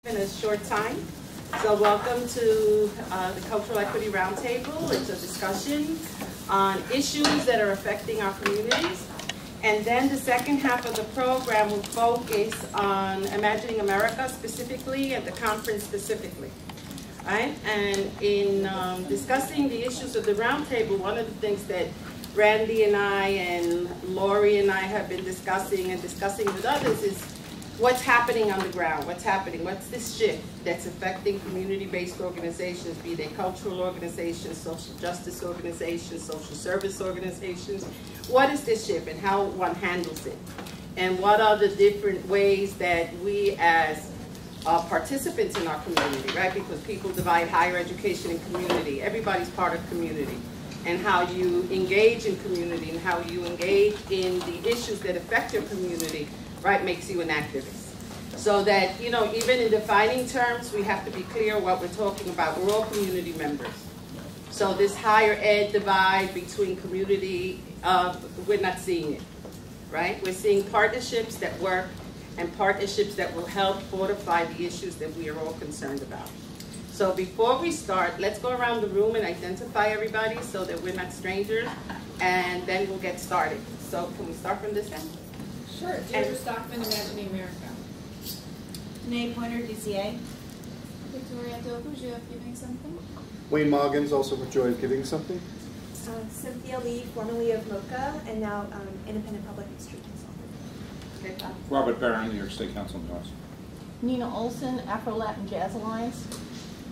In a short time. So welcome to the Cultural Equity Roundtable. It's a discussion on issues that are affecting our communities. And then the second half of the program will focus on Imagining America specifically and the conference specifically. Right? And in discussing the issues of the roundtable, one of the things that Randy and I and Lori and I have been discussing with others is what's happening on the ground, what's happening, what's this shift that's affecting community-based organizations, be they cultural organizations, social justice organizations, social service organizations. What is this shift and how one handles it? And what are the different ways that we as participants in our community, right? Because people divide higher education and community. Everybody's part of community. And how you engage in community and how you engage in the issues that affect your community, right, makes you an activist. So that, you know, even in defining terms, we have to be clear what we're talking about. We're all community members. So this higher ed divide between community, we're not seeing it, right? We're seeing partnerships that work and partnerships that will help fortify the issues that we are all concerned about. So before we start, let's go around the room and identify everybody so that we're not strangers, and then we'll get started. So can we start from this end? Sure. Deirdre Stockman, Imagining America. Nay Pointer, DCA. Victoria Dobu, Joy of Giving Something. Wayne Moggins, also with Joy of Giving Something. Cynthia Lee, formerly of MOCA, and now Independent Public Street Consultant. Okay. Robert Barron, New York State Council on Jazz. Nina Olson, Afro-Latin Jazz Alliance.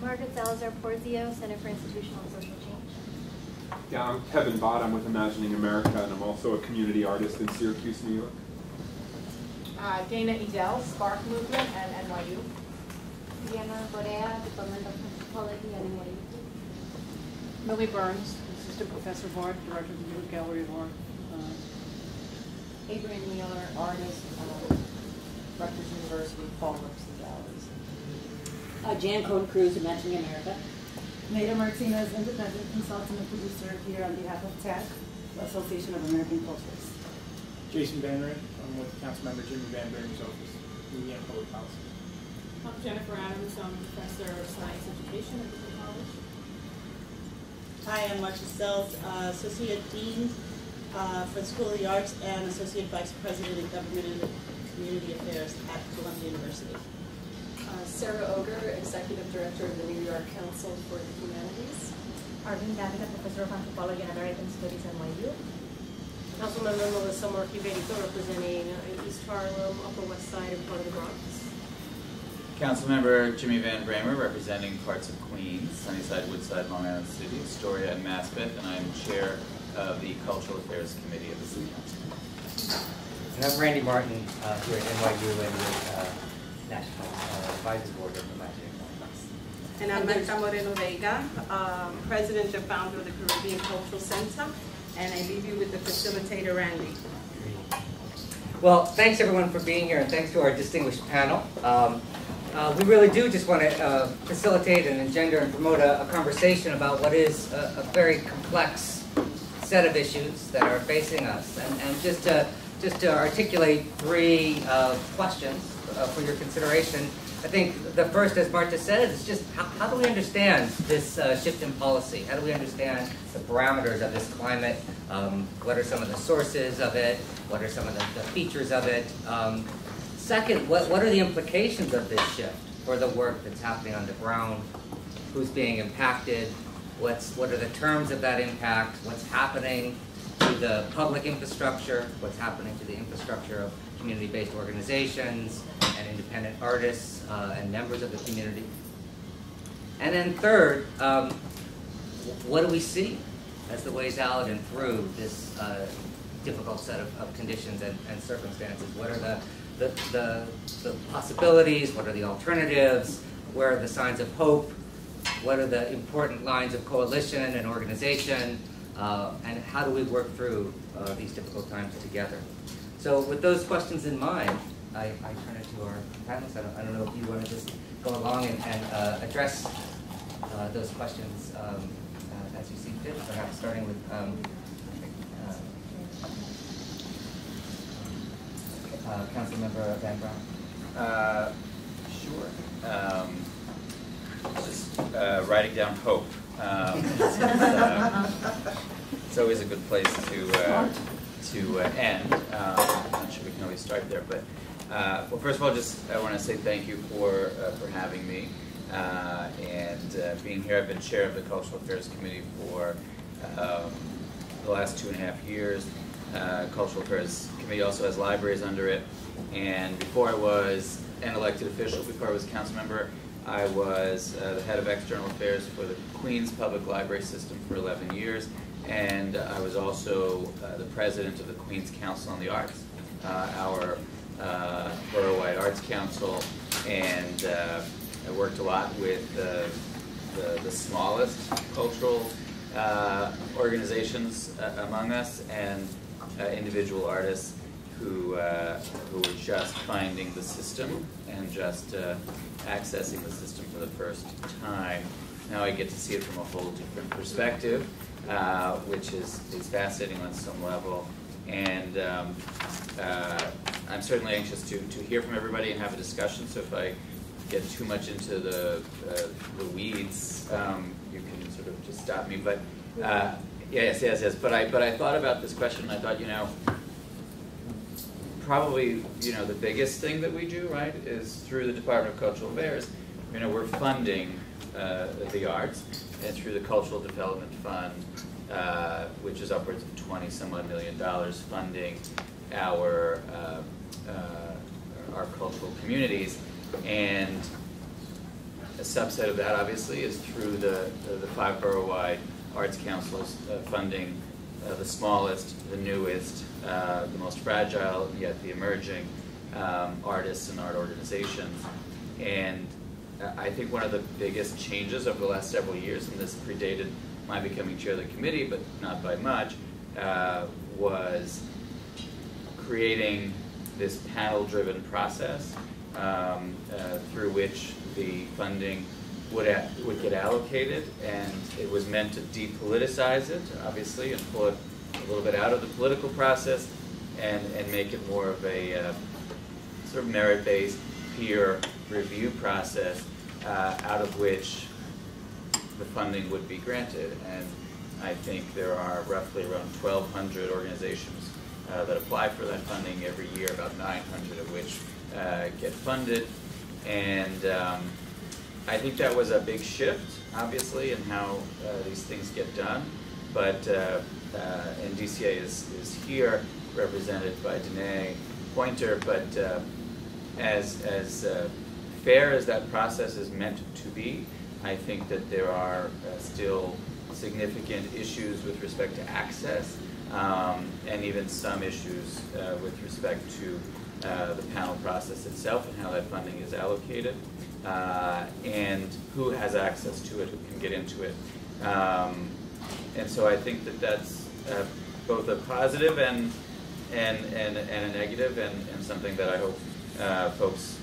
Margaret Salazar Porzio, Center for Institutional and Social Change. Yeah, I'm Kevin Bott. I'm with Imagining America, and I'm also a community artist in Syracuse, New York. Dana Edel, Spark Movement, and NYU. Diana Borea, Department of Anthropology and NYU. Millie Burns, Assistant Professor of Art, Director of the New Gallery of Art. Adrian Mueller, artist, Rutgers University, Paul Works and Galleries. Jan Cohn-Cruz, Imagining America. Neda Martinez, independent consultant and producer here on behalf of TAC, the Association of American Cultures. Jason Van Ryn, I'm with Councilmember Jimmy Van Bramer's office, Indiana Public Policy. I'm Jennifer Adams, I'm Professor of Science Education at the college. Hi, I'm Marcia Sells, Associate Dean for the School of the Arts and Associate Vice President in Government and Community Affairs at Columbia University. Sara Ogger, Executive Director of the New York Council for the Humanities. Arlene, Davila, Professor of Anthropology and American Studies at NYU. Councilman Melissa Viverito, representing East Harlem, Upper West Side, and part of the Bronx. Councilmember Jimmy Van Bramer, representing parts of Queens, Sunnyside, Woodside, Long Island City, Astoria, and Maspeth, and I'm chair of the Cultural Affairs Committee of the City Council. And I'm Randy Martin here at NYU and with National Advisory Board of Imagining America. And I'm Marta Moreno, Vega, President and founder of the Caribbean Cultural Center, and I leave you with the facilitator, Randy. Well, thanks everyone for being here, and thanks to our distinguished panel. We really do just want to facilitate and engender and promote a conversation about what is a very complex set of issues that are facing us, and just to articulate three questions for your consideration. I think the first, as Marta said, is just how do we understand this shift in policy? How do we understand the parameters of this climate? What are some of the sources of it? What are some of the features of it? Second, what are the implications of this shift for the work that's happening on the ground? Who's being impacted? What are the terms of that impact? What's happening to the public infrastructure? What's happening to the infrastructure of community-based organizations and independent artists and members of the community? And then third, what do we see as the ways out and through this difficult set of conditions and circumstances? What are the possibilities? What are the alternatives? Where are the signs of hope? What are the important lines of coalition and organization? And how do we work through these difficult times together? So with those questions in mind, I turn it to our panelists. I don't know if you want to just go along and address those questions as you see fit, perhaps starting with Councilmember Van Bramer. Sure. Just writing down hope. It's always a good place to end. I'm sure we can always start there, but well, first of all, I want to say thank you for having me and being here. I've been chair of the Cultural Affairs Committee for the last 2.5 years. Cultural Affairs Committee also has libraries under it, and before I was an elected official, before I was a council member, I was the head of external affairs for the Queens Public Library System for 11 years, and I was also the president of the Queens Council on the Arts, our borough-wide arts council, and I worked a lot with the smallest cultural organizations among us, and individual artists who were just finding the system and just accessing the system for the first time. Now I get to see it from a whole different perspective, which is fascinating on some level. And I'm certainly anxious to hear from everybody and have a discussion. So if I get too much into the weeds, you can sort of just stop me. But yes. But I thought about this question, and I thought, probably, the biggest thing that we do, right, is through the Department of Cultural Affairs, we're funding the arts, and through the Cultural Development Fund, which is upwards of $20-some-odd million, funding our cultural communities. And a subset of that, obviously, is through the 5 borough-wide arts councils, funding the smallest, the newest, the most fragile, yet the emerging artists and art organizations. And I think one of the biggest changes over the last several years, and this predated my becoming chair of the committee, but not by much, was creating this panel-driven process through which the funding would get allocated, and it was meant to depoliticize it, obviously, and pull it a little bit out of the political process and make it more of a sort of merit-based peer review process out of which the funding would be granted. And I think there are roughly around 1,200 organizations that apply for that funding every year, about 900 of which get funded. And I think that was a big shift, obviously, in how these things get done. But and DCA is here, represented by Danae Pointer. But as fair as that process is meant to be, I think that there are still significant issues with respect to access, and even some issues with respect to the panel process itself and how that funding is allocated, and who has access to it, who can get into it. And so I think that that's both a positive and a negative, and something that I hope folks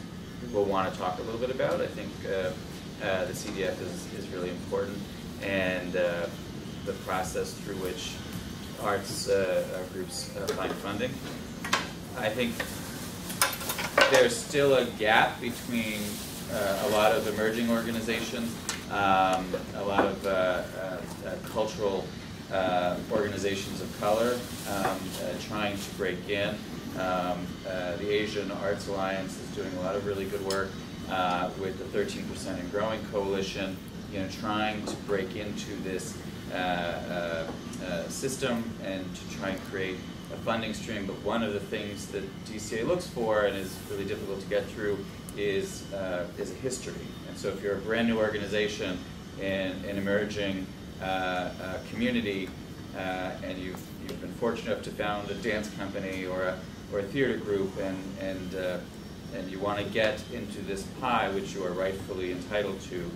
will want to talk a little bit about. I think the CDF is really important, and the process through which arts groups find funding. I think there's still a gap between a lot of emerging organizations, a lot of cultural organizations of color trying to break in. The Asian Arts Alliance is doing a lot of really good work with the 13% and Growing Coalition, trying to break into this system and to try and create a funding stream. But one of the things that DCA looks for, and is really difficult to get through, is a history. And so if you're a brand new organization in an emerging community, and you've been fortunate enough to found a dance company or a theater group, and you want to get into this pie, which you are rightfully entitled to,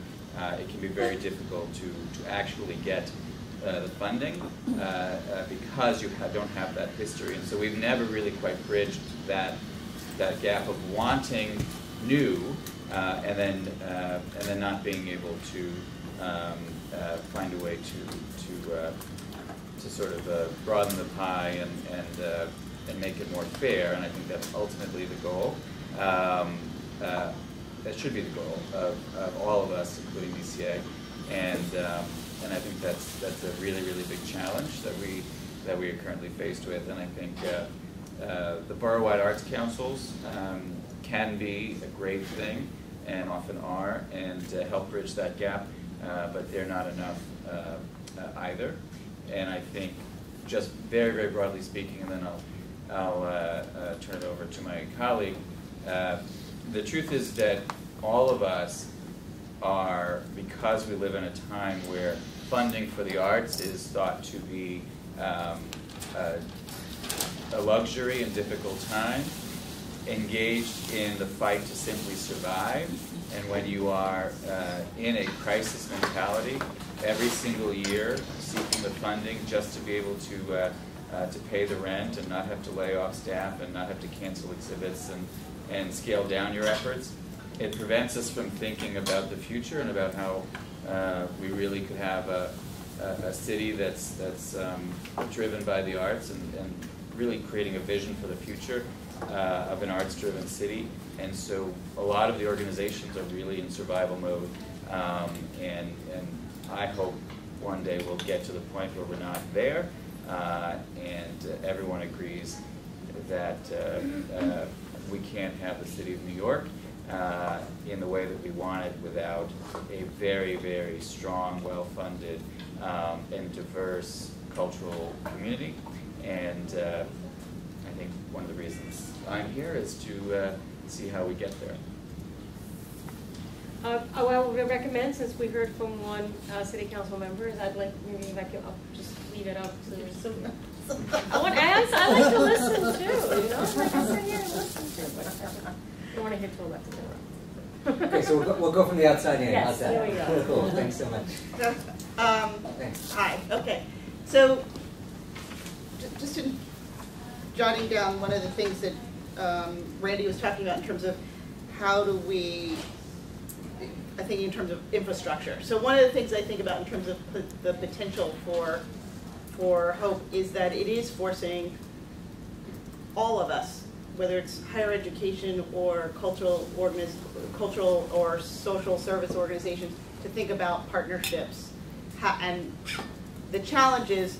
it can be very difficult to actually get the funding because you don't have that history. And so we've never really quite bridged that gap of wanting new and then not being able to find a way to sort of broaden the pie and make it more fair. And I think that's ultimately the goal. that should be the goal of all of us, including DCA, and I think that's a really big challenge that we are currently faced with, and I think the borough-wide arts councils can be a great thing, and often are, and help bridge that gap, but they're not enough either. And I think, just very broadly speaking, and then I'll turn it over to my colleague. The truth is that all of us are, because we live in a time where funding for the arts is thought to be a luxury and difficult time, engaged in the fight to simply survive. And when you are in a crisis mentality, every single year seeking the funding just to be able to pay the rent and not have to lay off staff and not have to cancel exhibits and scale down your efforts, it prevents us from thinking about the future and about how we really could have a city that's driven by the arts and really creating a vision for the future of an arts-driven city. And so a lot of the organizations are really in survival mode, and I hope one day we'll get to the point where we're not there, and everyone agrees that we can't have the city of New York in the way that we want it without a very strong, well-funded, and diverse cultural community. And I think one of the reasons I'm here is to see how we get there. I would recommend, since we heard from one city council member, I'd like maybe if I could just leave it up to I want to ask. I like to listen too. You know, like I sit here and listen to. But I don't want to hear too much. Okay, so we'll go from the outside in. Yes, How's that? there we go. Cool. Thanks so much. Thanks. Hi. Okay. So, just in jotting down one of the things that Randy was talking about in terms of how do we, I think in terms of infrastructure. So one of the things I think about in terms of the potential for hope is that it is forcing all of us, whether it's higher education or cultural or social service organizations, to think about partnerships. And the challenge is,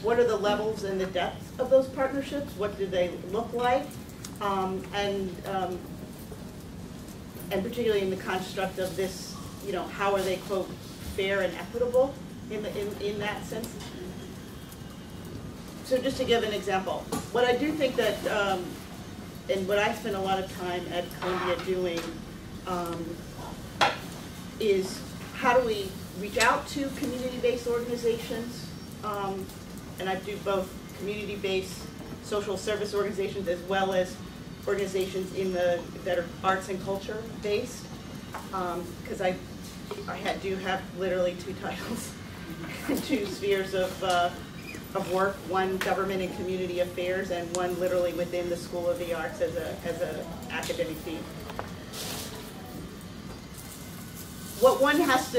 what are the levels and the depths of those partnerships? What do they look like? And particularly in the construct of this, you know, how are they, quote, fair and equitable in that sense? So just to give an example, what I do think that, and what I spend a lot of time at Columbia doing, is how do we reach out to community-based organizations, and I do both community-based social service organizations as well as organizations that are arts and culture based, because I do have literally two titles, two spheres of work, one government and community affairs, and one literally within the School of the Arts as an academic theme. What one has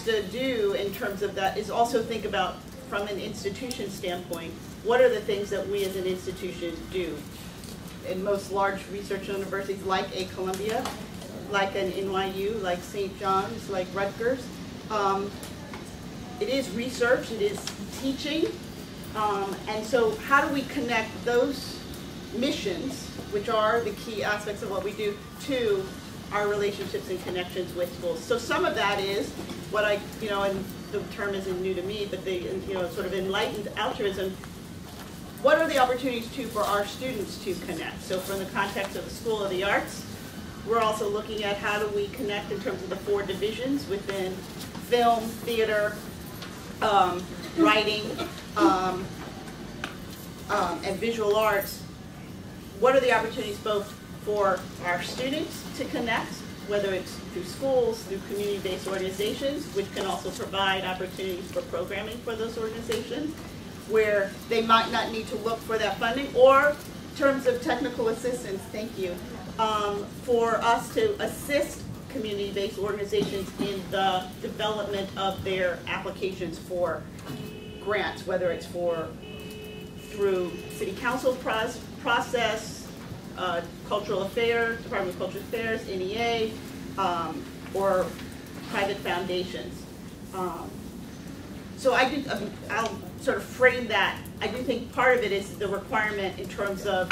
to do in terms of that is also think about, from an institution standpoint, what are the things that we as an institution do? In most large research universities, like a Columbia, like an NYU, like St. John's, like Rutgers, it is research, it is teaching, and so how do we connect those missions, which are the key aspects of what we do, to our relationships and connections with schools? So some of that is what I, and the term isn't new to me, but sort of enlightened altruism. What are the opportunities for our students to connect? So from the context of the School of the Arts, we're also looking at how do we connect in terms of the 4 divisions within film, theater, writing, and visual arts. What are the opportunities both for our students to connect, whether it's through schools, through community-based organizations, which can also provide opportunities for programming for those organizations, where they might not need to look for that funding, or in terms of technical assistance, thank you, for us to assist community-based organizations in the development of their applications for grants, whether it's through city council process, cultural affairs, Department of Cultural Affairs, NEA, or private foundations. So I'll sort of frame that. I do think part of it is the requirement in terms of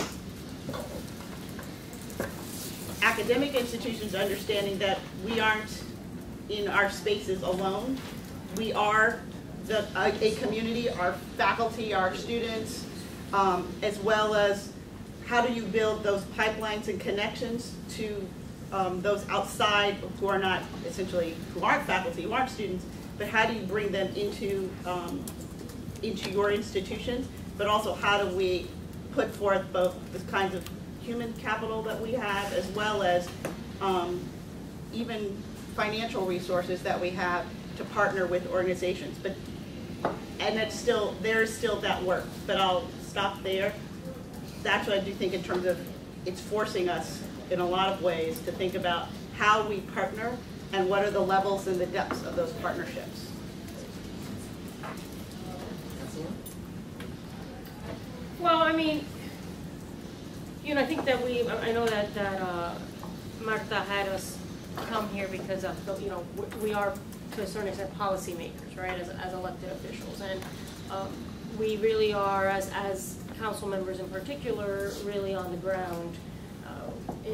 academic institutions understanding that we aren't in our spaces alone. We are a community, our faculty, our students, as well as how do you build those pipelines and connections to those outside who are not essentially, who aren't faculty, who aren't students, but how do you bring them into your institutions, but also how do we put forth both the kinds of human capital that we have as well as even financial resources that we have to partner with organizations. And it's still, there's still that work, but I'll stop there. That's what I do think in terms of it's forcing us in a lot of ways to think about how we partner and what are the levels and the depths of those partnerships. Well, I mean, I think that I know that Marta had us come here because of, we are to a certain extent policymakers, right, as elected officials. And we really are, as council members in particular, really on the ground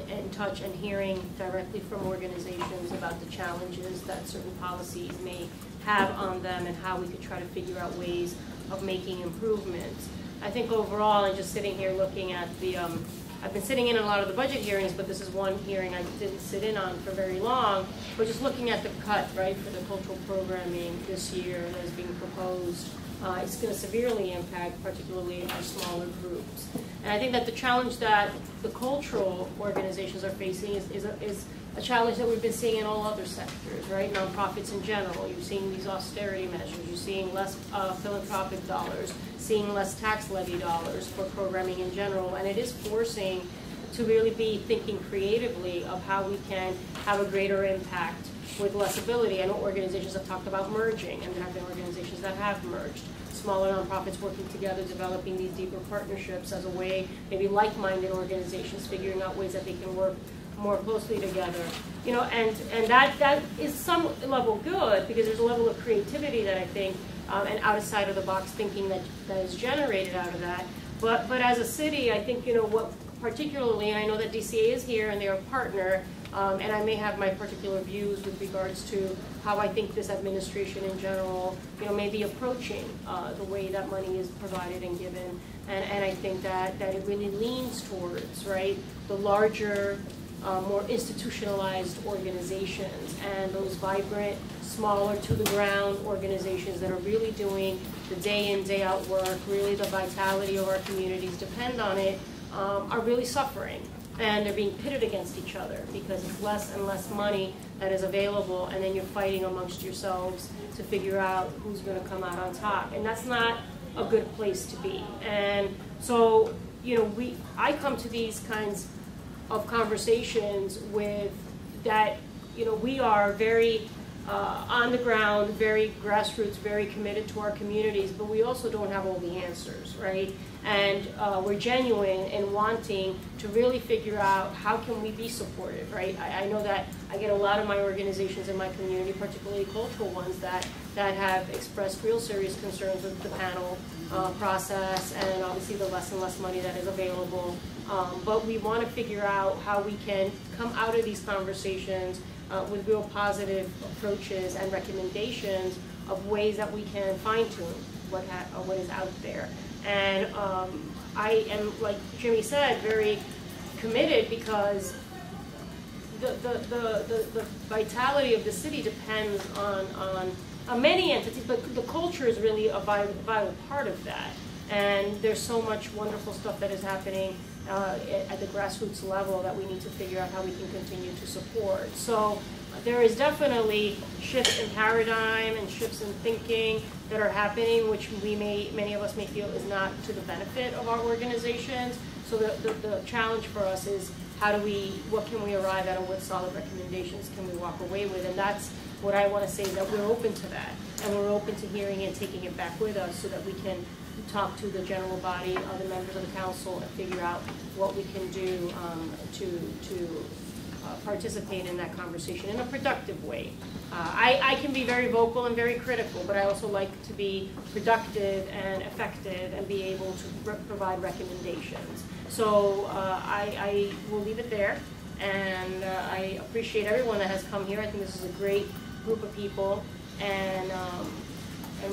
in touch and hearing directly from organizations about the challenges that certain policies may have on them and how we could try to figure out ways of making improvements. I think overall, and just sitting here looking at the, I've been sitting in a lot of the budget hearings, but this is one hearing I didn't sit in on for very long, but just looking at the cut, right, for the cultural programming this year that is being proposed, it's going to severely impact particularly our smaller groups. And I think that the challenge that the cultural organizations are facing is a challenge that we've been seeing in all other sectors, right? Nonprofits in general. You're seeing these austerity measures. You're seeing less philanthropic dollars, seeing less tax levy dollars for programming in general. And it is forcing to really be thinking creatively of how we can have a greater impact with less ability. I know organizations have talked about merging, and there have been organizations that have merged. Smaller nonprofits working together, developing these deeper partnerships as a way, maybe like-minded organizations figuring out ways that they can work more closely together. And that is some level good because there's a level of creativity that I think and outside of the box thinking that is generated out of that. But as a city, I think what particularly, and I know that DCA is here and they're a partner, and I may have my particular views with regards to how I think this administration in general, may be approaching the way that money is provided and given. And I think that it really leans towards, right, the larger, more institutionalized organizations and those vibrant, smaller, to-the-ground organizations that are really doing the day-in, day-out work, really the vitality of our communities depend on it, are really suffering. And they're being pitted against each other because it's less and less money that is available, and then you're fighting amongst yourselves to figure out who's going to come out on top. And that's not a good place to be. And so, I come to these kinds of conversations with that, we are very on the ground, very grassroots, very committed to our communities, but we also don't have all the answers, right? And we're genuine in wanting to really figure out how can we be supportive, right? I know that I get a lot of my organizations in my community, particularly cultural ones, that have expressed real serious concerns with the panel process and obviously the less and less money that is available. But we want to figure out how we can come out of these conversations with real positive approaches and recommendations of ways that we can fine-tune what is out there. And I am, like Jimmy said, very committed because the vitality of the city depends on many entities, but the culture is really a vital part of that. And there's so much wonderful stuff that is happening at the grassroots level that we need to figure out how we can continue to support. So there is definitely shifts in paradigm and shifts in thinking that are happening, which many of us may feel is not to the benefit of our organizations. So the challenge for us is what can we arrive at, and what solid recommendations can we walk away with? And that's what I want to say, is that we're open to that, and we're open to hearing and taking it back with us so that we can talk to the general body, other members of the council, and figure out what we can do to participate in that conversation in a productive way. I can be very vocal and very critical, but I also like to be productive and effective and be able to provide recommendations. So I will leave it there, and I appreciate everyone that has come here. I think this is a great group of people, and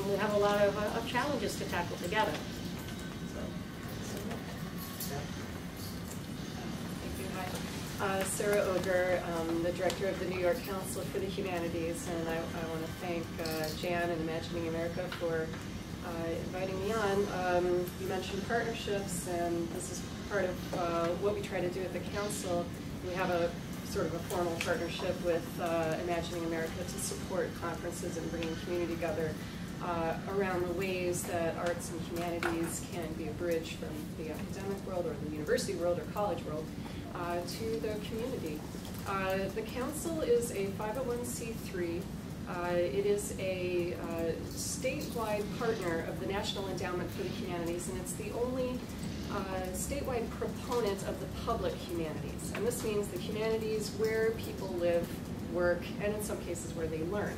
we have a lot of challenges to tackle together. Sara Ogger, the director of the New York Council for the Humanities, and I want to thank Jan and Imagining America for inviting me on. You mentioned partnerships, and this is part of what we try to do at the council. We have a sort of a formal partnership with Imagining America to support conferences and bringing community together around the ways that arts and humanities can be a bridge from the academic world or the university world or college world to the community. The council is a 501c3. It is a statewide partner of the National Endowment for the Humanities, and it's the only statewide proponent of the public humanities. And this means the humanities where people live, work, and in some cases where they learn.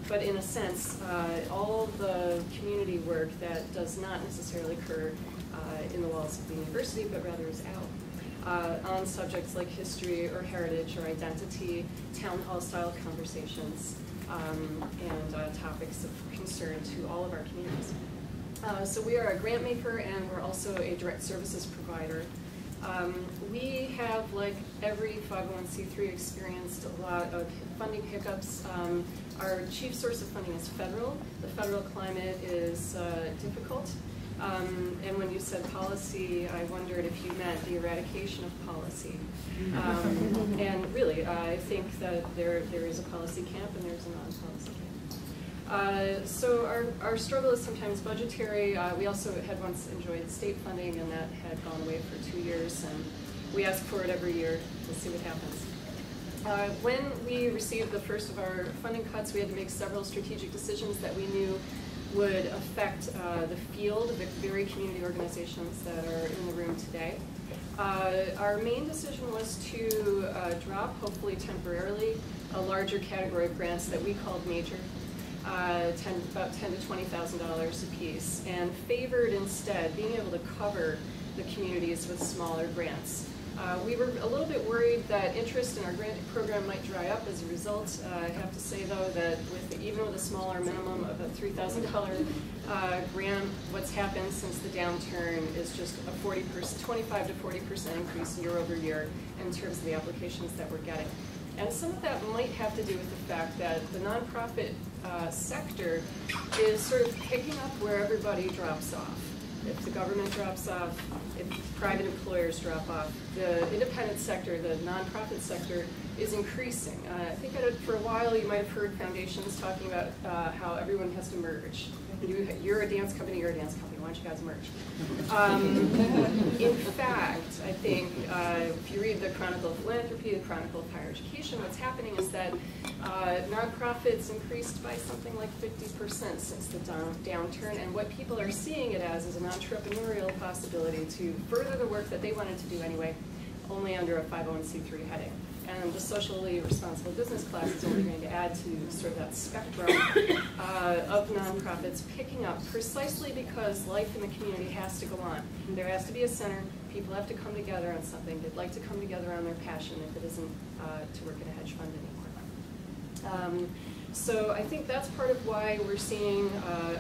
But in a sense, all the community work that does not necessarily occur in the walls of the university, but rather is out. On subjects like history or heritage or identity, town hall style conversations, and topics of concern to all of our communities. So we are a grant maker, and we're also a direct services provider. We have, like every 501c3, experienced a lot of funding hiccups. Our chief source of funding is federal. The federal climate is difficult. And when you said policy, I wondered if you meant the eradication of policy. And really, I think that there is a policy camp and there's a non-policy camp. So our struggle is sometimes budgetary. We also had once enjoyed state funding, and that had gone away for 2 years, and we ask for it every year. We'll see what happens. When we received the first of our funding cuts, we had to make several strategic decisions that we knew would affect the field of the very community organizations that are in the room today. Our main decision was to drop, hopefully temporarily, a larger category of grants that we called major, about $10,000 to $20,000 a piece, and favored instead being able to cover the communities with smaller grants. We were a little bit worried that interest in our grant program might dry up as a result. I have to say, though, that even with a smaller minimum of a $3,000 grant, what's happened since the downturn is just a 25 to 40% increase year over year in terms of the applications that we're getting. And some of that might have to do with the fact that the nonprofit sector is sort of picking up where everybody drops off. If the government drops off, if private employers drop off, the independent sector, the nonprofit sector, is increasing. I think for a while you might have heard foundations talking about how everyone has to merge. You're a dance company, you're a dance company, why don't you guys merge? In fact, I think if you read the Chronicle of Philanthropy, the Chronicle of Higher Education, what's happening is that nonprofits increased by something like 50% since the downturn, and what people are seeing it as is an entrepreneurial possibility to further the work that they wanted to do anyway, only under a 501c3 heading. And the socially responsible business class is only going to add to sort of that spectrum of nonprofits picking up, precisely because life in the community has to go on. There has to be a center. People have to come together on something. They'd like to come together on their passion if it isn't to work in a hedge fund anymore. So I think that's part of why we're seeing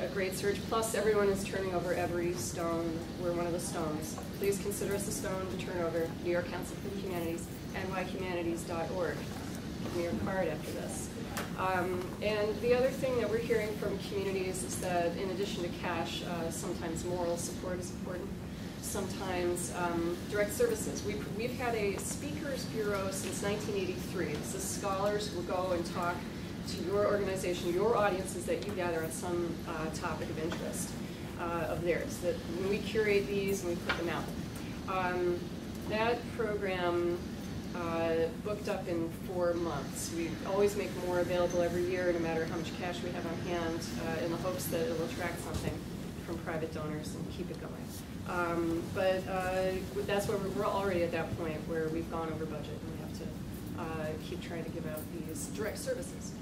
a great surge. Plus, everyone is turning over every stone. We're one of the stones. Please consider us a stone to turn over. New York Council for the Humanities, nyhumanities.org. Give me your card after this. And the other thing that we're hearing from communities is that in addition to cash, sometimes moral support is important. Sometimes direct services. We've had a speakers bureau since 1983. This is scholars who will go and talk to your organization, your audiences that you gather on some topic of interest of theirs. That when we curate these and we put them out. That program booked up in 4 months. We always make more available every year, no matter how much cash we have on hand, in the hopes that it will attract something from private donors and keep it going. But that's where we're already at that point where we've gone over budget and we have to keep trying to give out these direct services.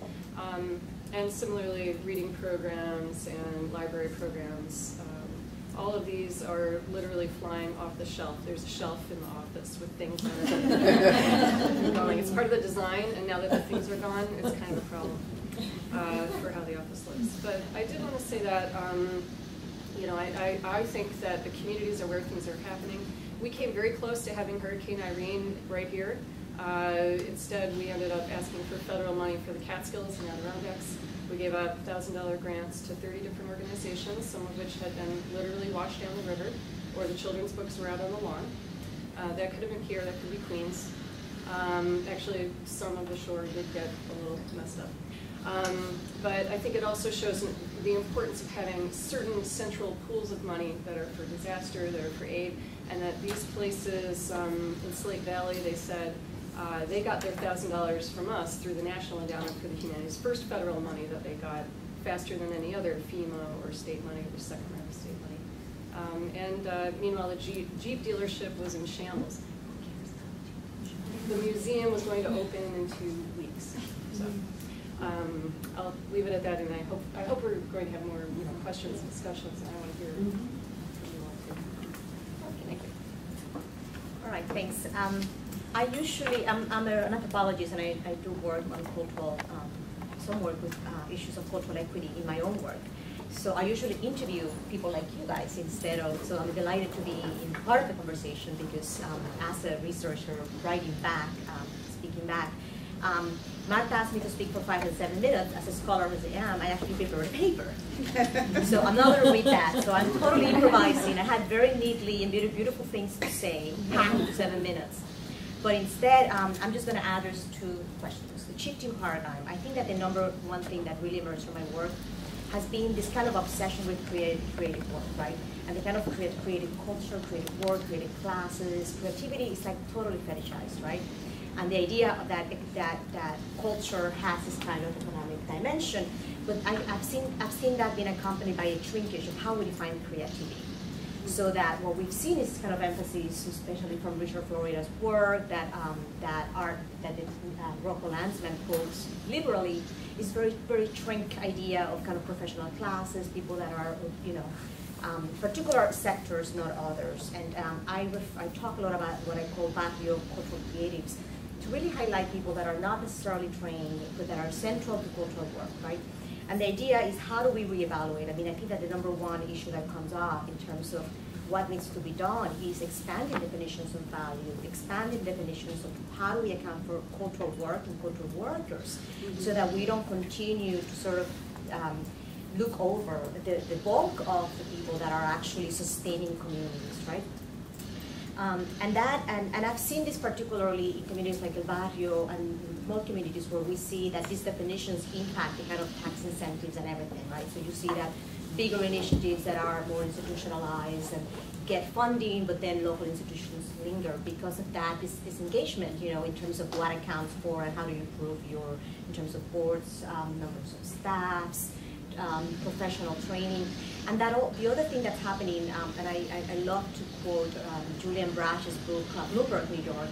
And similarly, reading programs and library programs, all of these are literally flying off the shelf. There's a shelf in the office with things on it going. It's part of the design, and now that the things are gone, it's kind of a problem for how the office looks. But I did want to say that, you know, I think that the communities are where things are happening. We came very close to having Hurricane Irene right here. Instead, we ended up asking for federal money for the Catskills and Adirondacks. We gave out $1,000 grants to 30 different organizations, some of which had been literally washed down the river, or the children's books were out on the lawn. That could have been here, that could be Queens. Actually, some of the shore did get a little messed up. But I think it also shows the importance of having certain central pools of money that are for disaster, that are for aid, and that these places in Slate Valley, they said, they got their $1,000 from us through the National Endowment for the Humanities, first federal money that they got faster than any other FEMA or state money or second round of state money. Meanwhile, the Jeep dealership was in shambles. The museum was going to open in 2 weeks. So I'll leave it at that, and I hope we're going to have more questions and discussions, and I want to hear from you all too. Thank you. All right, thanks. I'm an anthropologist, and I do work on cultural, some work with issues of cultural equity in my own work. So I usually interview people like you guys instead of, so I'm delighted to be in part of the conversation because as a researcher writing back, speaking back, Marta asked me to speak for 5 and 7 minutes. As a scholar as I am, I actually prepared a paper. So I'm not going to read that. So I'm totally improvising. I had very neatly and beautiful things to say, packed into 7 minutes. But instead, I'm just going to address 2 questions. The shifting paradigm. I think that the number one thing that really emerged from my work has been this kind of obsession with creative work, right? And the kind of creative culture, creative work, creative classes. Creativity is like totally fetishized, right? And the idea of that culture has this kind of economic dimension, but I've seen that being accompanied by a shrinkage of how we define creativity. So that what we've seen is kind of emphasis, especially from Richard Florida's work, that the Rocco Landsman quotes liberally, is very shrink idea of kind of professional classes, people that are, particular sectors, not others. And I talk a lot about what I call barrio cultural creatives, to really highlight people that are not necessarily trained, but that are central to cultural work, right? And the idea is, how do we reevaluate? I mean, I think that the number one issue that comes up in terms of what needs to be done is expanding definitions of value, expanding definitions of how do we account for cultural work and cultural workers, so that we don't continue to sort of look over the bulk of the people that are actually sustaining communities, right? And I've seen this particularly in communities like El Barrio and small communities where we see that these definitions impact the kind of tax incentives and everything, right? So you see that bigger initiatives that are more institutionalized and get funding, but then local institutions linger because of that disengagement, in terms of what accounts for and how do you improve in terms of boards, numbers of staffs, professional training. And the other thing that's happening, and I love to quote Julian Brash's book, Bloomberg, New York,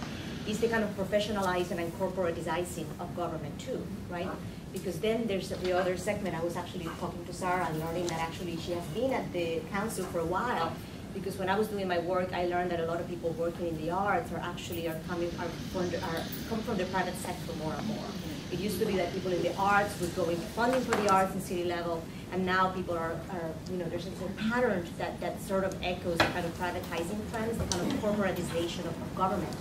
is the kind of professionalizing and corporatizing of government too, right? Because then there's the other segment. I was actually talking to Sara and learning that actually she has been at the council for a while, because when I was doing my work, I learned that a lot of people working in the arts are coming from the private sector more and more. It used to be that people in the arts would go into funding for the arts in city level, and now people are there's a pattern that sort of echoes the kind of privatizing trends, the kind of corporatization of government.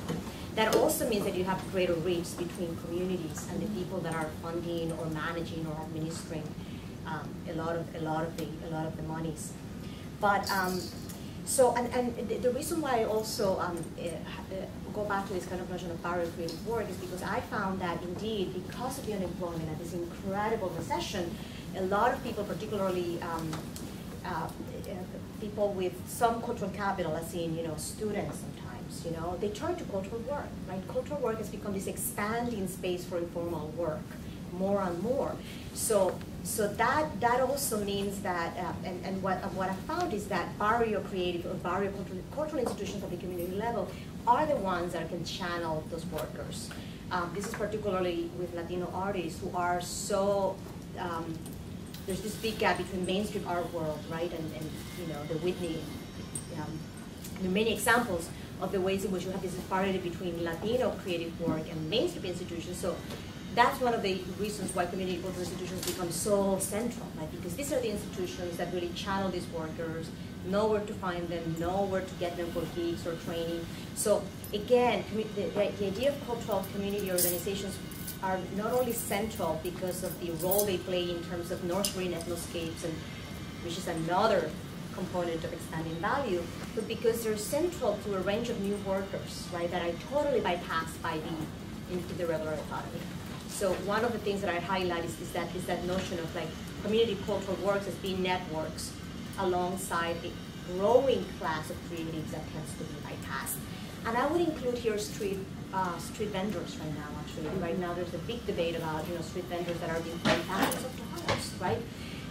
That also means that you have greater reach between communities and the people that are funding or managing or administering a lot of the monies. But so the reason why I also go back to this kind of notion of barrier creative work is because I found that indeed, because of the unemployment and this incredible recession, a lot of people, particularly people with some cultural capital, as in students sometimes, they turn to cultural work, right? Cultural work has become this expanding space for informal work, more and more. So that also means that, and what I found is that barrio creative or barrio cultural institutions at the community level are the ones that can channel those workers. This is particularly with Latino artists who are so, there's this big gap between mainstream art world, right, and you know, the Whitney, there are many examples of the ways in which you have this disparity between Latino creative work and mainstream institutions. So that's one of the reasons why community cultural institutions become so central, right? Because these are the institutions that really channel these workers, know where to find them, know where to get them for gigs or training. So again, the idea of cultural community organizations are not only central because of the role they play in terms of nurturing ethnoscapes, and which is another component of expanding value, but because they're central to a range of new workers, right, that are totally bypassed by into the regular economy. So one of the things that I highlight is that notion of like community cultural works as being networks alongside a growing class of creatives that tends to be bypassed. And I would include here street vendors right now, actually. Right now there's a big debate about, you know, street vendors that are being paid thousands of dollars, right?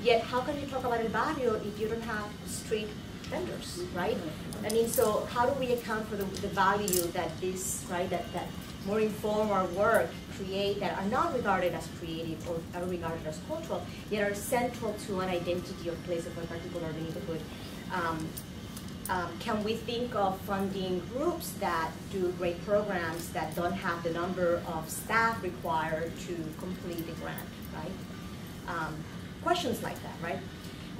Yet how can you talk about El Barrio if you don't have street vendors, right? I mean, so how do we account for the value that this, right, that more informal work create that are not regarded as creative or are regarded as cultural, yet are central to an identity or place of a particular neighborhood? Can we think of funding groups that do great programs that don't have the number of staff required to complete the grant, right? Questions like that, right?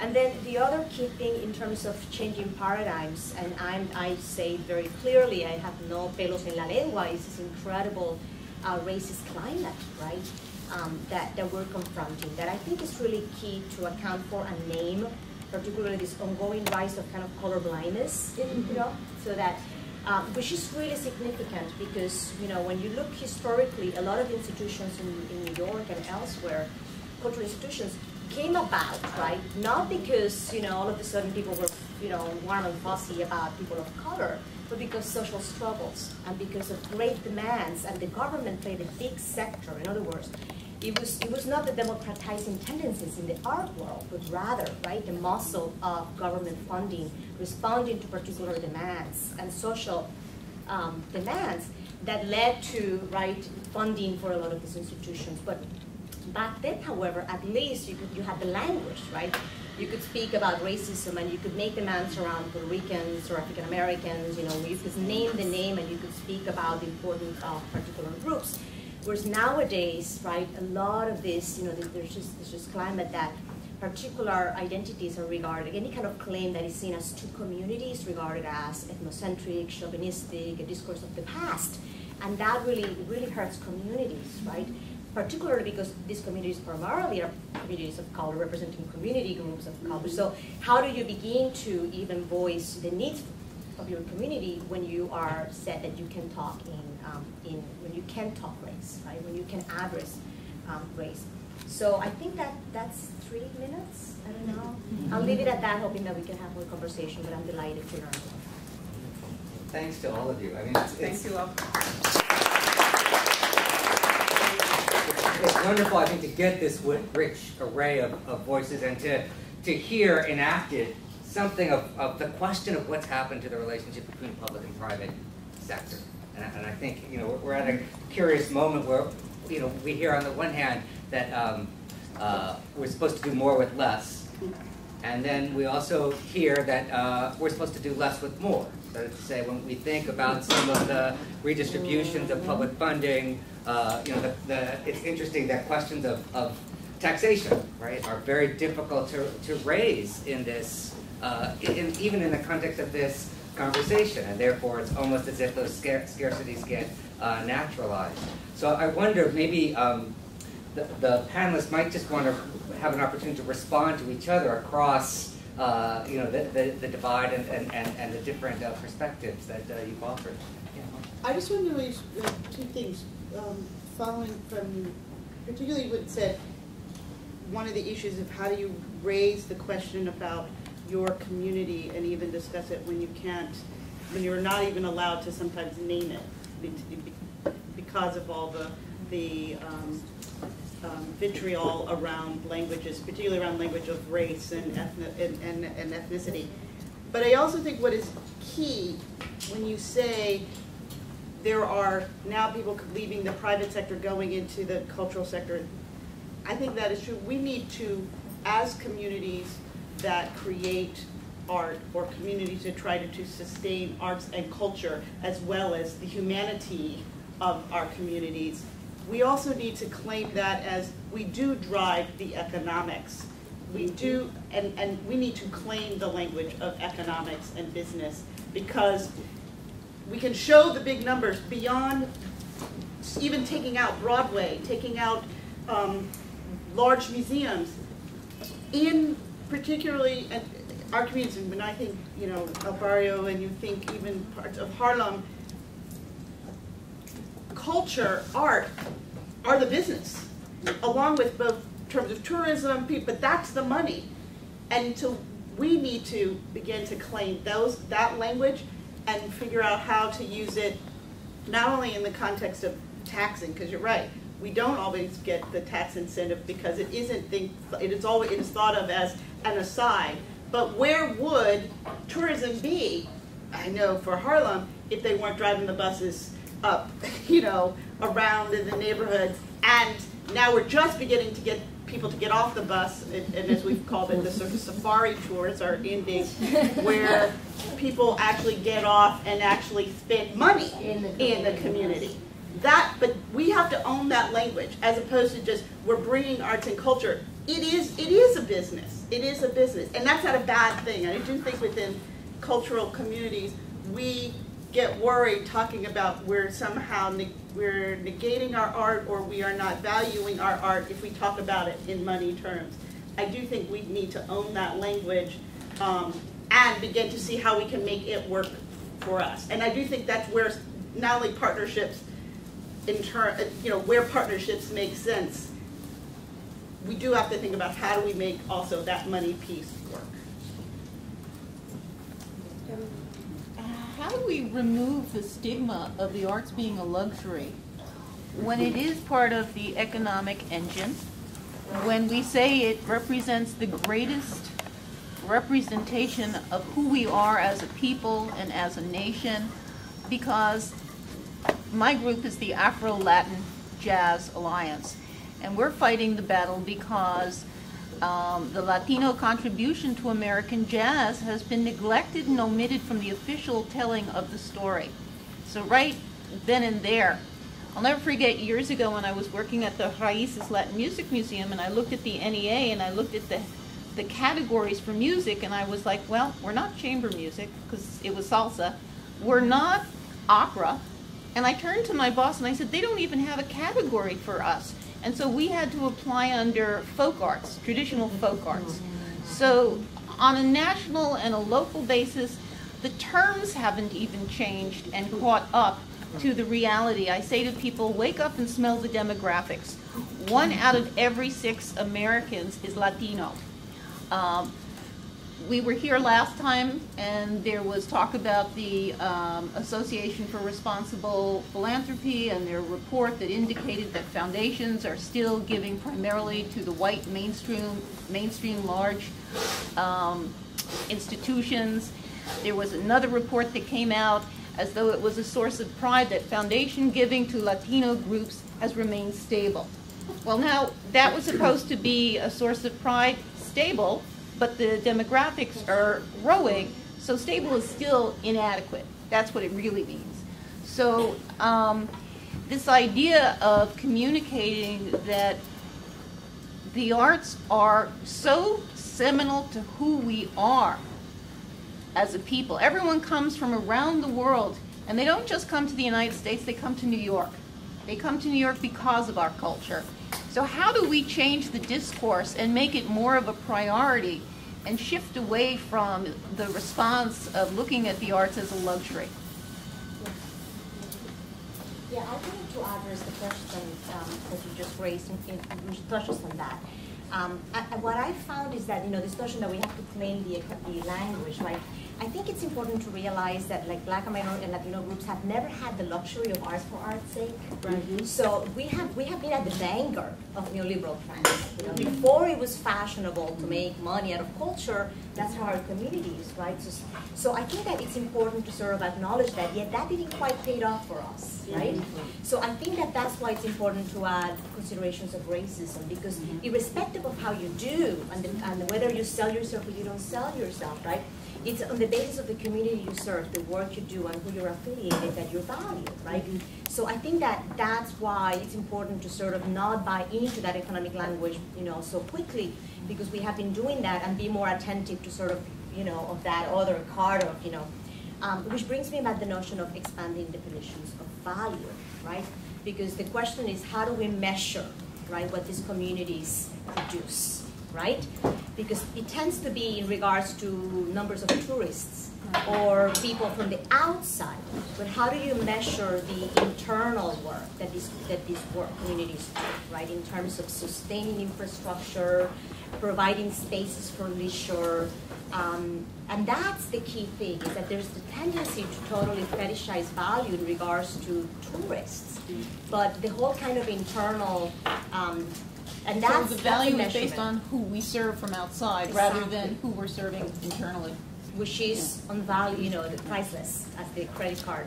And then the other key thing in terms of changing paradigms, and I say very clearly, I have no pelos en la lengua, is this incredible racist climate, right, that we're confronting, that I think is really key to account for and name, particularly this ongoing rise of kind of color blindness, you know, so that, which is really significant because, you know, when you look historically, a lot of institutions in New York and elsewhere, cultural institutions, came about, right? Not because, you know, all of a sudden people were, you know, warm and fuzzy about people of color, but because social struggles and because of great demands, and the government played a big sector. In other words, it was not the democratizing tendencies in the art world, but rather, right, the muscle of government funding responding to particular demands and social demands that led to, right, funding for a lot of these institutions. But back then, however, at least you had the language, right? You could speak about racism and you could make demands around Puerto Ricans or African Americans, you know, you could name the name and you could speak about the importance of particular groups. Whereas nowadays, right, a lot of this, you know, there's just climate that particular identities are regarded, any kind of claim that is seen as two communities regarded as ethnocentric, chauvinistic, a discourse of the past. And that really hurts communities, right? Particularly because these communities primarily are communities of color, representing community groups of color. So how do you begin to even voice the needs of your community when you are said that you can talk when you can talk race, right? When you can address race. So I think that's 3 minutes. I don't know. I'll leave it at that, hoping that we can have more conversation. But I'm delighted to learn more. Thanks to all of you. I mean, Thank you all. It's wonderful, I think, to get this rich array of voices and to hear enacted something of the question of what's happened to the relationship between public and private sector. And I think, you know, we're at a curious moment where, you know, we hear on the one hand that we're supposed to do more with less, and then we also hear that we're supposed to do less with more. So to say, when we think about some of the redistributions of public funding, you know, it's interesting that questions of taxation, right, are very difficult to raise in this, even in the context of this conversation, and therefore it's almost as if those scarcities get naturalized. So I wonder, maybe the panelists might just want to have an opportunity to respond to each other across you know, the divide and the different perspectives that you've offered. Yeah. I just want to raise 2 things, following from particularly what said, one of the issues of how do you raise the question about your community and even discuss it when you can't, when you're not even allowed to sometimes name it because of all the vitriol around languages, particularly around language of race and ethnicity. But I also think what is key when you say there are now people leaving the private sector going into the cultural sector, I think that is true. We need to, as communities that create art, or communities that try to sustain arts and culture as well as the humanity of our communities, we also need to claim that as we do drive the economics. We do, and we need to claim the language of economics and business, because we can show the big numbers beyond even taking out Broadway, taking out large museums. In particularly our communities, when I think, El Barrio, and you think even parts of Harlem, culture, art, are the business, along with both in terms of tourism, but that's the money. And so we need to begin to claim that language and figure out how to use it, not only in the context of taxing, because you're right, we don't always get the tax incentive because it is thought of as an aside. But where would tourism be, I know for Harlem, if they weren't driving the buses up, around in the neighborhoods? And now we're just beginning to get people to get off the bus, and as we've called it, the sort of safari tours are ending, where people actually get off and actually spend money in the community. But we have to own that language, as opposed to just, we're bringing arts and culture. It is a business. It is a business, and that's not a bad thing. And I do think within cultural communities, we get worried talking about we're somehow we're negating our art, or we are not valuing our art if we talk about it in money terms. I do think we need to own that language and begin to see how we can make it work for us. And I do think that's where not only partnerships, where partnerships make sense, we do have to think about how do we make also that money piece work. How do we remove the stigma of the arts being a luxury when it is part of the economic engine, when we say it represents the greatest representation of who we are as a people and as a nation? Because my group is the Afro-Latin Jazz Alliance, and we're fighting the battle because the Latino contribution to American jazz has been neglected and omitted from the official telling of the story. So right then and there, I'll never forget years ago when I was working at the Raíces Latin Music Museum, and I looked at the NEA and I looked at the categories for music, and I was like, well, we're not chamber music, because it was salsa. We're not opera. And I turned to my boss and I said, they don't even have a category for us. And so we had to apply under folk arts, traditional folk arts. So on a national and a local basis, the terms haven't even changed and caught up to the reality. I say to people, wake up and smell the demographics. 1 out of every 6 Americans is Latino. We were here last time, and there was talk about the Association for Responsible Philanthropy and their report that indicated that foundations are still giving primarily to the white mainstream large institutions. There was another report that came out as though it was a source of pride that foundation giving to Latino groups has remained stable. Well, now, that was supposed to be a source of pride, stable, but the demographics are growing, so stable is still inadequate. That's what it really means. So this idea of communicating that the arts are so seminal to who we are as a people. Everyone comes from around the world, and they don't just come to the United States, they come to New York. They come to New York because of our culture. So how do we change the discourse and make it more of a priority and shift away from the response of looking at the arts as a luxury? Yeah, I wanted to address the question that you just raised, which touches on that. What I found is that, this notion that we have to claim the language, right? I think it's important to realize that like Black and minority and Latino groups have never had the luxury of arts for art's sake. Right. So we have been at the vanguard of neoliberal trends. You know, before it was fashionable to make money out of culture, that's how our community is, right? So I think that it's important to sort of acknowledge that, yet that didn't quite pay off for us, right? So I think that that's why it's important to add considerations of racism, because irrespective of how you do, and whether you sell yourself or you don't sell yourself, right? It's on the basis of the community you serve, the work you do, and who you're affiliated that you're valued, right? So I think that that's why it's important to sort of not buy into that economic language, you know, so quickly, because we have been doing that, and be more attentive to sort of, you know, of that other card of, you know, which brings me back the notion of expanding definitions of value, right? Because the question is, how do we measure, right, what these communities produce, right? Because it tends to be in regards to numbers of tourists or people from the outside. But how do you measure the internal work that these work communities do, right? In terms of sustaining infrastructure, providing spaces for leisure, and that's the key thing, is that there's the tendency to totally fetishize value in regards to tourists. But the whole kind of internal, and that's so the value that's is based on who we serve from outside rather than who we're serving internally. Which is on value, you know, the priceless, as the credit card.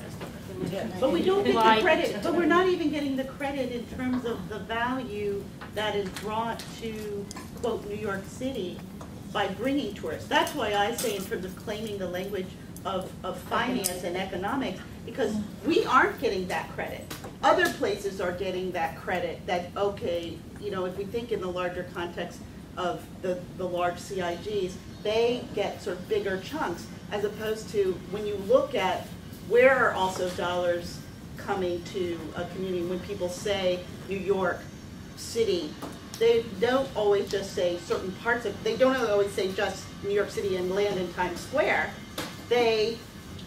But we don't get the credit, but we're not even getting the credit in terms of the value that is brought to, quote, New York City by bringing tourists. That's why I say in terms of claiming the language of finance and economics, because we aren't getting that credit. Other places are getting that credit that, okay, you know, if we think in the larger context of the large CIGs, they get sort of bigger chunks, as opposed to when you look at where are also dollars coming to a community. When people say New York City, they don't always just say certain parts of, they don't always say just New York City and land in Times Square. They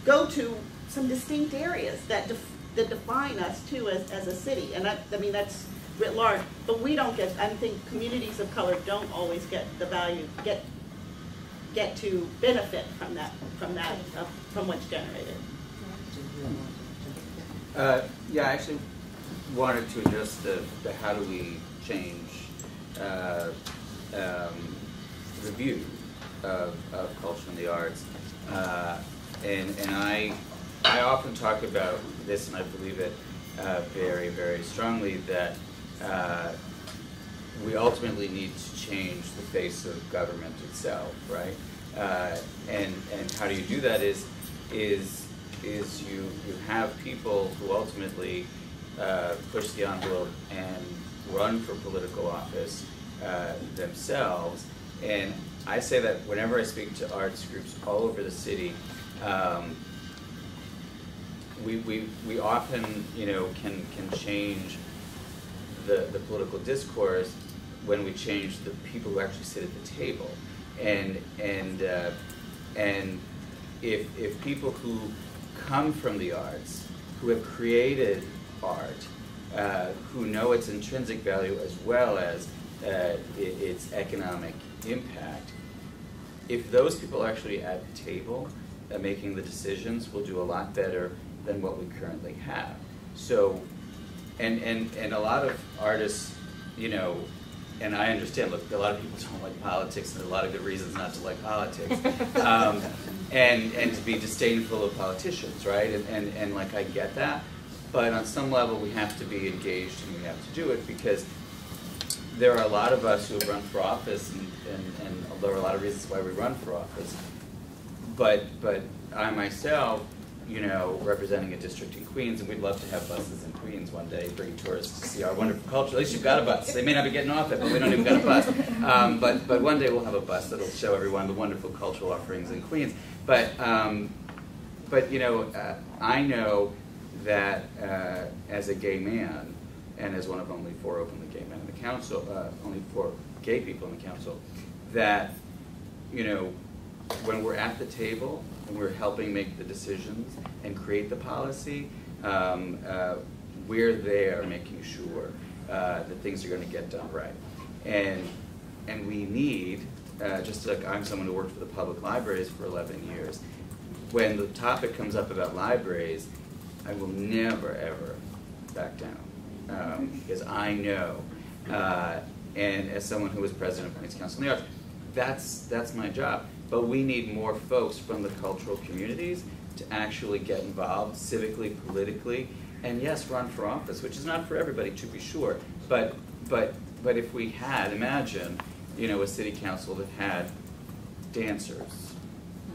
go to some distinct areas that define us too as a city. And I mean, that's writ large, but we don't get, I think communities of color don't always get the value, get to benefit from what's generated. Yeah, I actually wanted to address the how do we change the view of culture and the arts, and I often talk about this, and I believe it very, very strongly, that we ultimately need to change the face of government itself, right? And how do you do that is you have people who ultimately push the envelope and run for political office themselves. And I say that whenever I speak to arts groups all over the city, we often, you know, can change the political discourse when we change the people who actually sit at the table. And if people who come from the arts, who have created art, who know its intrinsic value as well as its economic impact, if those people are actually at the table making the decisions, we'll do a lot better than what we currently have. So, and a lot of artists, you know, and I understand, look, a lot of people don't like politics, and there are a lot of good reasons not to like politics, and to be disdainful of politicians, right? And like, I get that, but on some level we have to be engaged, and we have to do it, because there are a lot of us who have run for office, and there are a lot of reasons why we run for office, but I myself, you know, representing a district in Queens, and we'd love to have buses in Queens one day, bring tourists to see our wonderful culture. At least you've got a bus. They may not be getting off it, but we don't even got a bus. But one day we'll have a bus that'll show everyone the wonderful cultural offerings in Queens. But you know, I know that as a gay man, and as one of only 4 openly gay men in the council, only 4 gay people in the council, that, you know, when we're at the table and we're helping make the decisions and create the policy, we're there making sure that things are going to get done right. And we need, just like I'm someone who worked for the public libraries for 11 years, when the topic comes up about libraries, I will never, ever back down. Because I know, and as someone who was president of Humanities Council on the Arts, that's my job. But we need more folks from the cultural communities to actually get involved civically, politically, and yes, run for office, which is not for everybody, to be sure. But if we had, imagine, you know, a city council that had dancers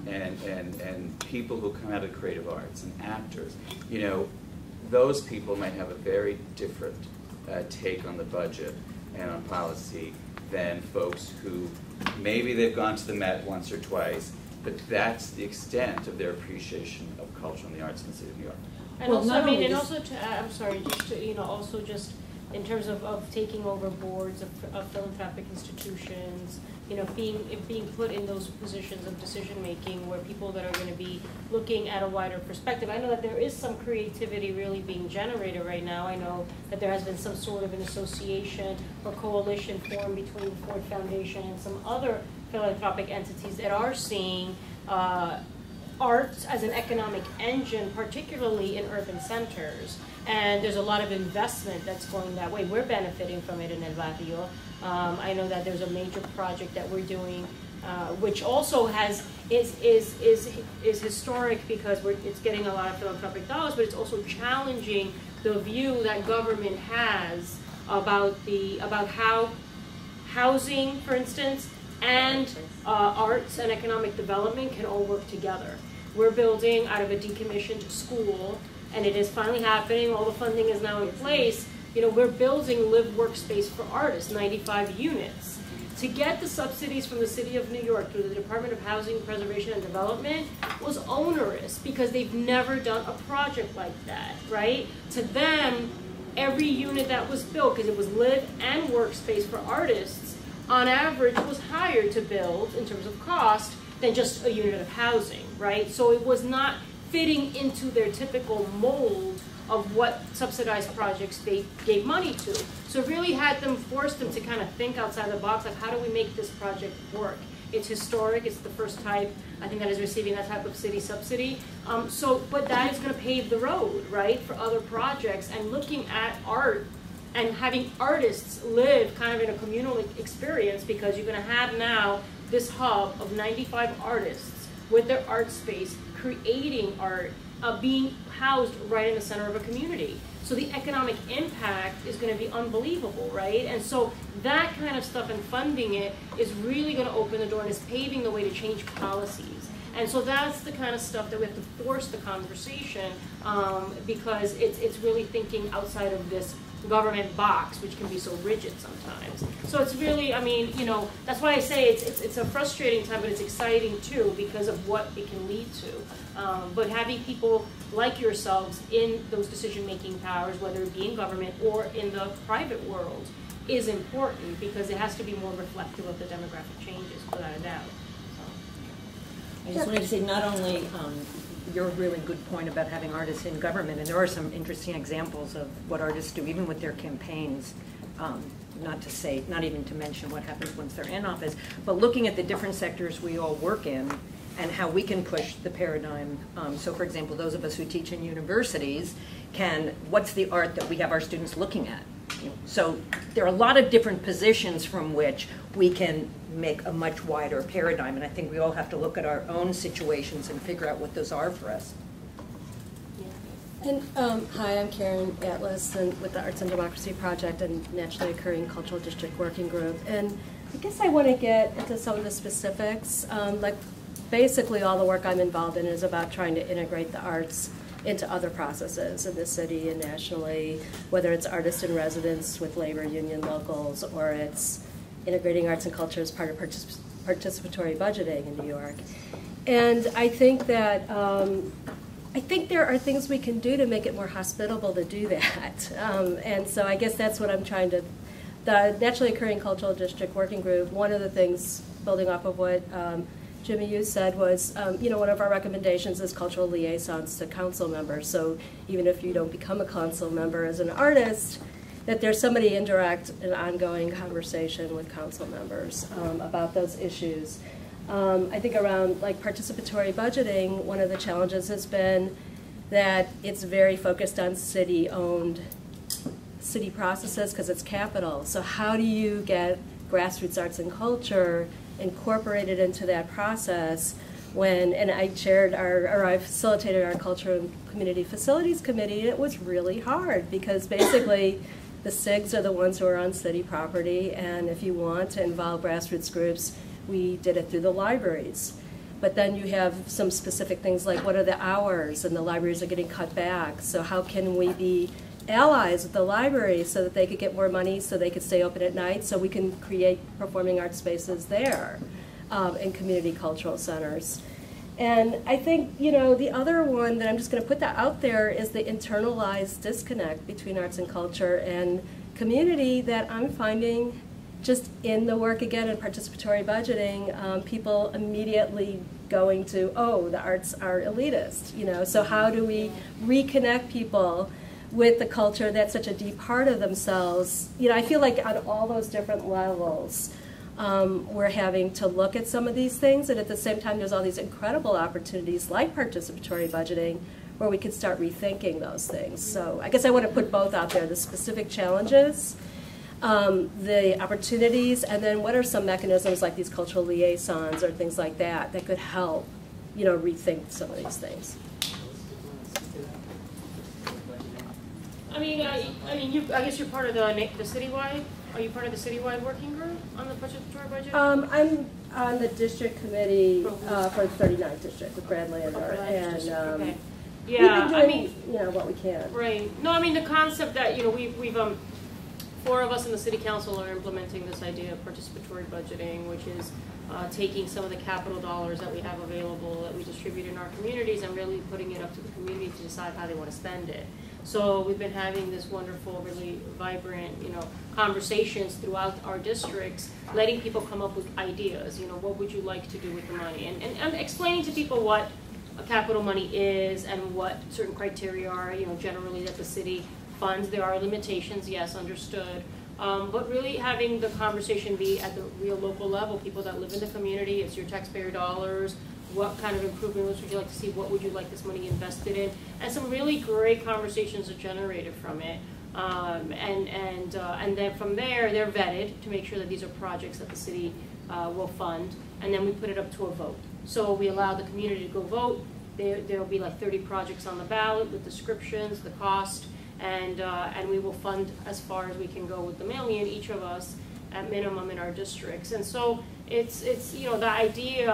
and people who come out of creative arts and actors, you know, those people might have a very different take on the budget and on policy than folks who maybe they've gone to the Met once or twice, but that's the extent of their appreciation of culture and the arts in the city of New York. And also, I mean, and also to add, I'm sorry, just to, you know, also just in terms of taking over boards of philanthropic institutions, you know, being put in those positions of decision making where people that are going to be looking at a wider perspective. I know that there is some creativity really being generated right now. I know that there has been some sort of an association or coalition formed between the Ford Foundation and some other philanthropic entities that are seeing arts as an economic engine, particularly in urban centers. And there's a lot of investment that's going that way. We're benefiting from it in El Barrio. I know that there's a major project that we're doing, which also is historic because it's getting a lot of philanthropic dollars, but it's also challenging the view that government has about how housing, for instance, and arts and economic development can all work together. We're building out of a decommissioned school, and it is finally happening. All the funding is now in place. You know, we're building live workspace for artists, 95 units. To get the subsidies from the City of New York through the Department of Housing, Preservation, and Development was onerous because they've never done a project like that, right? To them, every unit that was built, because it was live and workspace for artists, on average was higher to build in terms of cost than just a unit of housing, right? So it was not fitting into their typical mold of what subsidized projects they gave money to. So it really forced them to kind of think outside the box, like how do we make this project work? It's historic, it's the first type, I think, that is receiving that type of city subsidy. But that is gonna pave the road, right, for other projects, and looking at art and having artists live kind of in a communal experience, because you're gonna have now this hub of 95 artists with their art space, creating art, being housed right in the center of a community. So the economic impact is going to be unbelievable, right? And so that kind of stuff and funding it is really going to open the door and is paving the way to change policies. And so that's the kind of stuff that we have to force the conversation, because it's really thinking outside of this government box, which can be so rigid sometimes. So it's really, I mean, you know, that's why I say it's a frustrating time, but it's exciting too because of what it can lead to. But having people like yourselves in those decision-making powers, whether it be in government or in the private world, is important because it has to be more reflective of the demographic changes, without a doubt. I just wanted to say, not only your really good point about having artists in government, and there are some interesting examples of what artists do, even with their campaigns, not even to mention what happens once they're in office, but looking at the different sectors we all work in and how we can push the paradigm. So for example, those of us who teach in universities what's the art that we have our students looking at? So there are a lot of different positions from which we can make a much wider paradigm, and I think we all have to look at our own situations and figure out what those are for us. And hi, I'm Karen Atlas, and with the Arts and Democracy Project and Naturally Occurring Cultural District Working Group. And I guess I want to get into some of the specifics. Like basically all the work I'm involved in is about trying to integrate the arts into other processes in the city and nationally, whether it's artists in residence with labor union locals, or it's integrating arts and culture as part of participatory budgeting in New York. And I think that there are things we can do to make it more hospitable to do that. And so I guess that's what I'm trying to, the Naturally Occurring Cultural District Working Group, one of the things, building off of what Jimmy, you said was, one of our recommendations is cultural liaisons to council members. So even if you don't become a council member as an artist, that there's somebody in direct and ongoing conversation with council members about those issues. I think around like participatory budgeting, one of the challenges has been that it's very focused on city-owned city processes because it's capital. So how do you get grassroots arts and culture incorporated into that process when, and I chaired I facilitated our Culture and Community Facilities Committee, and it was really hard because basically the SIGs are the ones who are on city property, and if you want to involve grassroots groups, we did it through the libraries. But then you have some specific things like what are the hours, and the libraries are getting cut back. So how can we be allies with the library so that they could get more money so they could stay open at night so we can create performing arts spaces there and community cultural centers. And I think, you know, the other one that I'm just going to put that out there is the internalized disconnect between arts and culture and community that I'm finding just in the work again in participatory budgeting, people immediately going to, oh, the arts are elitist, you know, so how do we reconnect people with the culture that's such a deep part of themselves? You know, I feel like on all those different levels, we're having to look at some of these things, and at the same time there's all these incredible opportunities like participatory budgeting where we can start rethinking those things. So I guess I want to put both out there, the specific challenges, the opportunities, and then what are some mechanisms like these cultural liaisons or things like that that could help, you know, rethink some of these things. I guess you're part of the citywide. Are you part of the citywide working group on the participatory budget? I'm on the district committee for the 39th district with Brad Lander, and okay. Yeah, we've been doing, you know, what we can. Right. No, I mean the concept that, you know, we've 4 of us in the city council are implementing this idea of participatory budgeting, which is taking some of the capital dollars that we have available that we distribute in our communities and really putting it up to the community to decide how they want to spend it. So we've been having this wonderful, really vibrant, you know, conversations throughout our districts, letting people come up with ideas. You know, what would you like to do with the money, and explaining to people what capital money is and what certain criteria are. You know, generally that the city funds. There are limitations, yes, understood. But really having the conversation be at the real local level, people that live in the community, it's your taxpayer dollars, what kind of improvements would you like to see, what would you like this money invested in, and some really great conversations are generated from it. And then from there, they're vetted to make sure that these are projects that the city will fund, and then we put it up to a vote. So we allow the community to go vote. There'll be like 30 projects on the ballot with descriptions, the cost, and we will fund as far as we can go with the $1 million, each of us at minimum in our districts. And so it's you know, the idea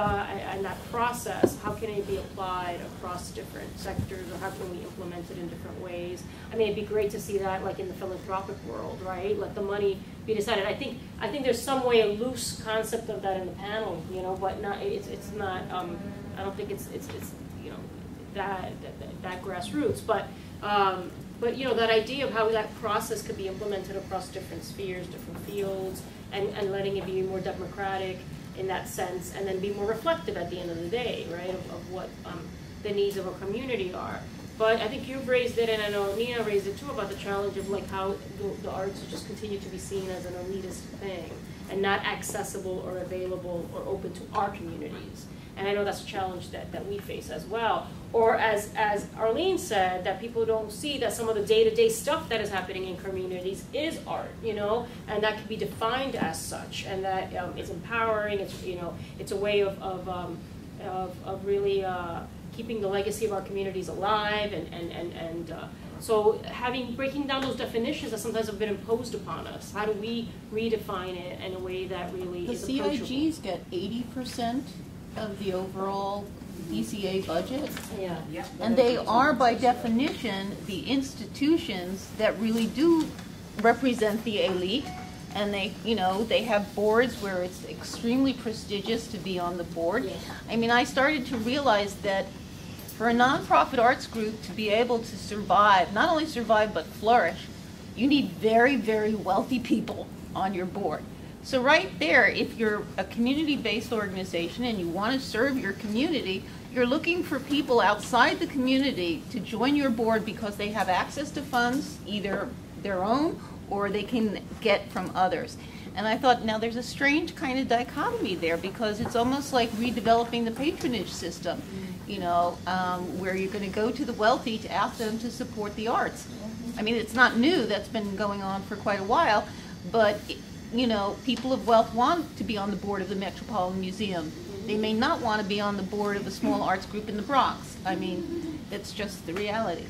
and that process, how can it be applied across different sectors, or how can we implement it in different ways? I mean, it'd be great to see that like in the philanthropic world, right? Let the money be decided. I think there's some way a loose concept of that in the panel, you know, but not it's not. I don't think it's you know that grassroots, but you know, that idea of how that process could be implemented across different spheres, different fields, and letting it be more democratic in that sense, and then be more reflective at the end of the day, right, of what the needs of a community are. But I think you've raised it, and I know Nina raised it too, about the challenge of like how the arts just continue to be seen as an elitist thing and not accessible or available or open to our communities. And I know that's a challenge that we face as well. Or as Arlene said, that people don't see that some of the day-to-day stuff that is happening in communities is art, you know, and that can be defined as such, and that it's empowering. It's, you know, it's a way of really keeping the legacy of our communities alive, and so breaking down those definitions that sometimes have been imposed upon us. How do we redefine it in a way that really is approachable? The CIGs get 80% of the overall DCA budget. Yeah. And they are, by definition, the institutions that really do represent the elite. And they, you know, they have boards where it's extremely prestigious to be on the board. Yeah. I mean, I started to realize that for a nonprofit arts group to be able to survive, not only survive but flourish, you need very, very wealthy people on your board. So right there, if you're a community-based organization and you want to serve your community, you're looking for people outside the community to join your board because they have access to funds, either their own or they can get from others. And I thought, now there's a strange kind of dichotomy there, because it's almost like redeveloping the patronage system, you know, where you're going to go to the wealthy to ask them to support the arts. I mean, it's not new, that's been going on for quite a while, but, you know, people of wealth want to be on the board of the Metropolitan Museum. They may not want to be on the board of a small arts group in the Bronx. I mean, it's just the reality.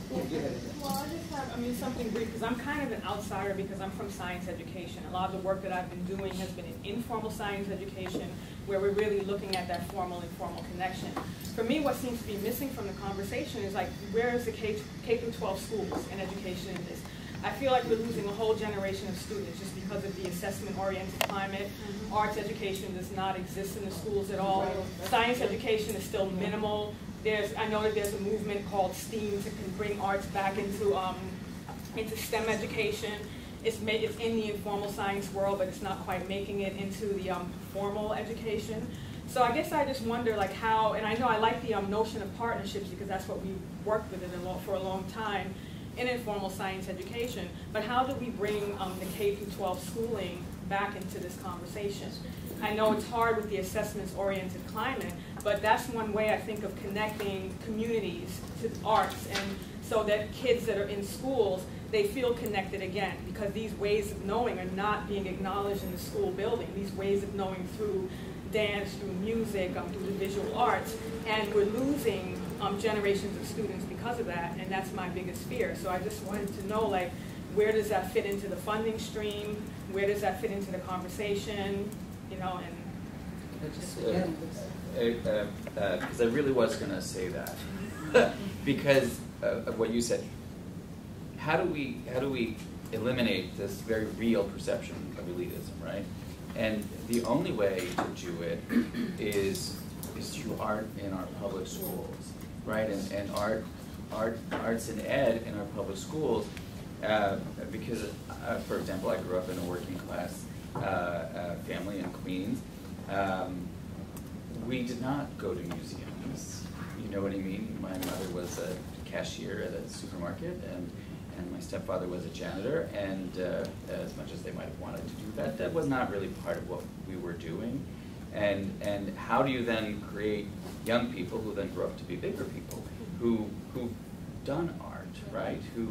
Well, I just have, something brief, because I'm kind of an outsider because I'm from science education. A lot of the work that I've been doing has been in informal science education, where we're really looking at that formal-informal connection. For me, what seems to be missing from the conversation is, like, where is the K-12 schools and education in this? I feel like we're losing a whole generation of students just because of the assessment-oriented climate. Arts education does not exist in the schools at all. Science education is still minimal. I know that there's a movement called STEAM to bring arts back into STEM education. It's in the informal science world, but it's not quite making it into the formal education. So I guess I just wonder, like, how, and I know I like the notion of partnerships because that's what we worked with for a long time in informal science education, but how do we bring the K-12 schooling back into this conversation? I know it's hard with the assessments-oriented climate, but that's one way I think of connecting communities to arts, and so that kids that are in schools, they feel connected again, because these ways of knowing are not being acknowledged in the school building, these ways of knowing through dance, through music, through the visual arts, and we're losing generations of students because of that, and that's my biggest fear. So I just wanted to know, like, where does that fit into the funding stream? Where does that fit into the conversation? You know, and because I really was going to say that because of what you said. How do we eliminate this very real perception of elitism, right? And the only way to do it is through art in our public schools, right? And arts and ed in our public schools, because, for example, I grew up in a working class family in Queens. We did not go to museums. You know what I mean? My mother was a cashier at a supermarket, and my stepfather was a janitor, and as much as they might have wanted to do that, that was not really part of what we were doing. And how do you then create young people who then grow up to be bigger people, who've done art, right? Who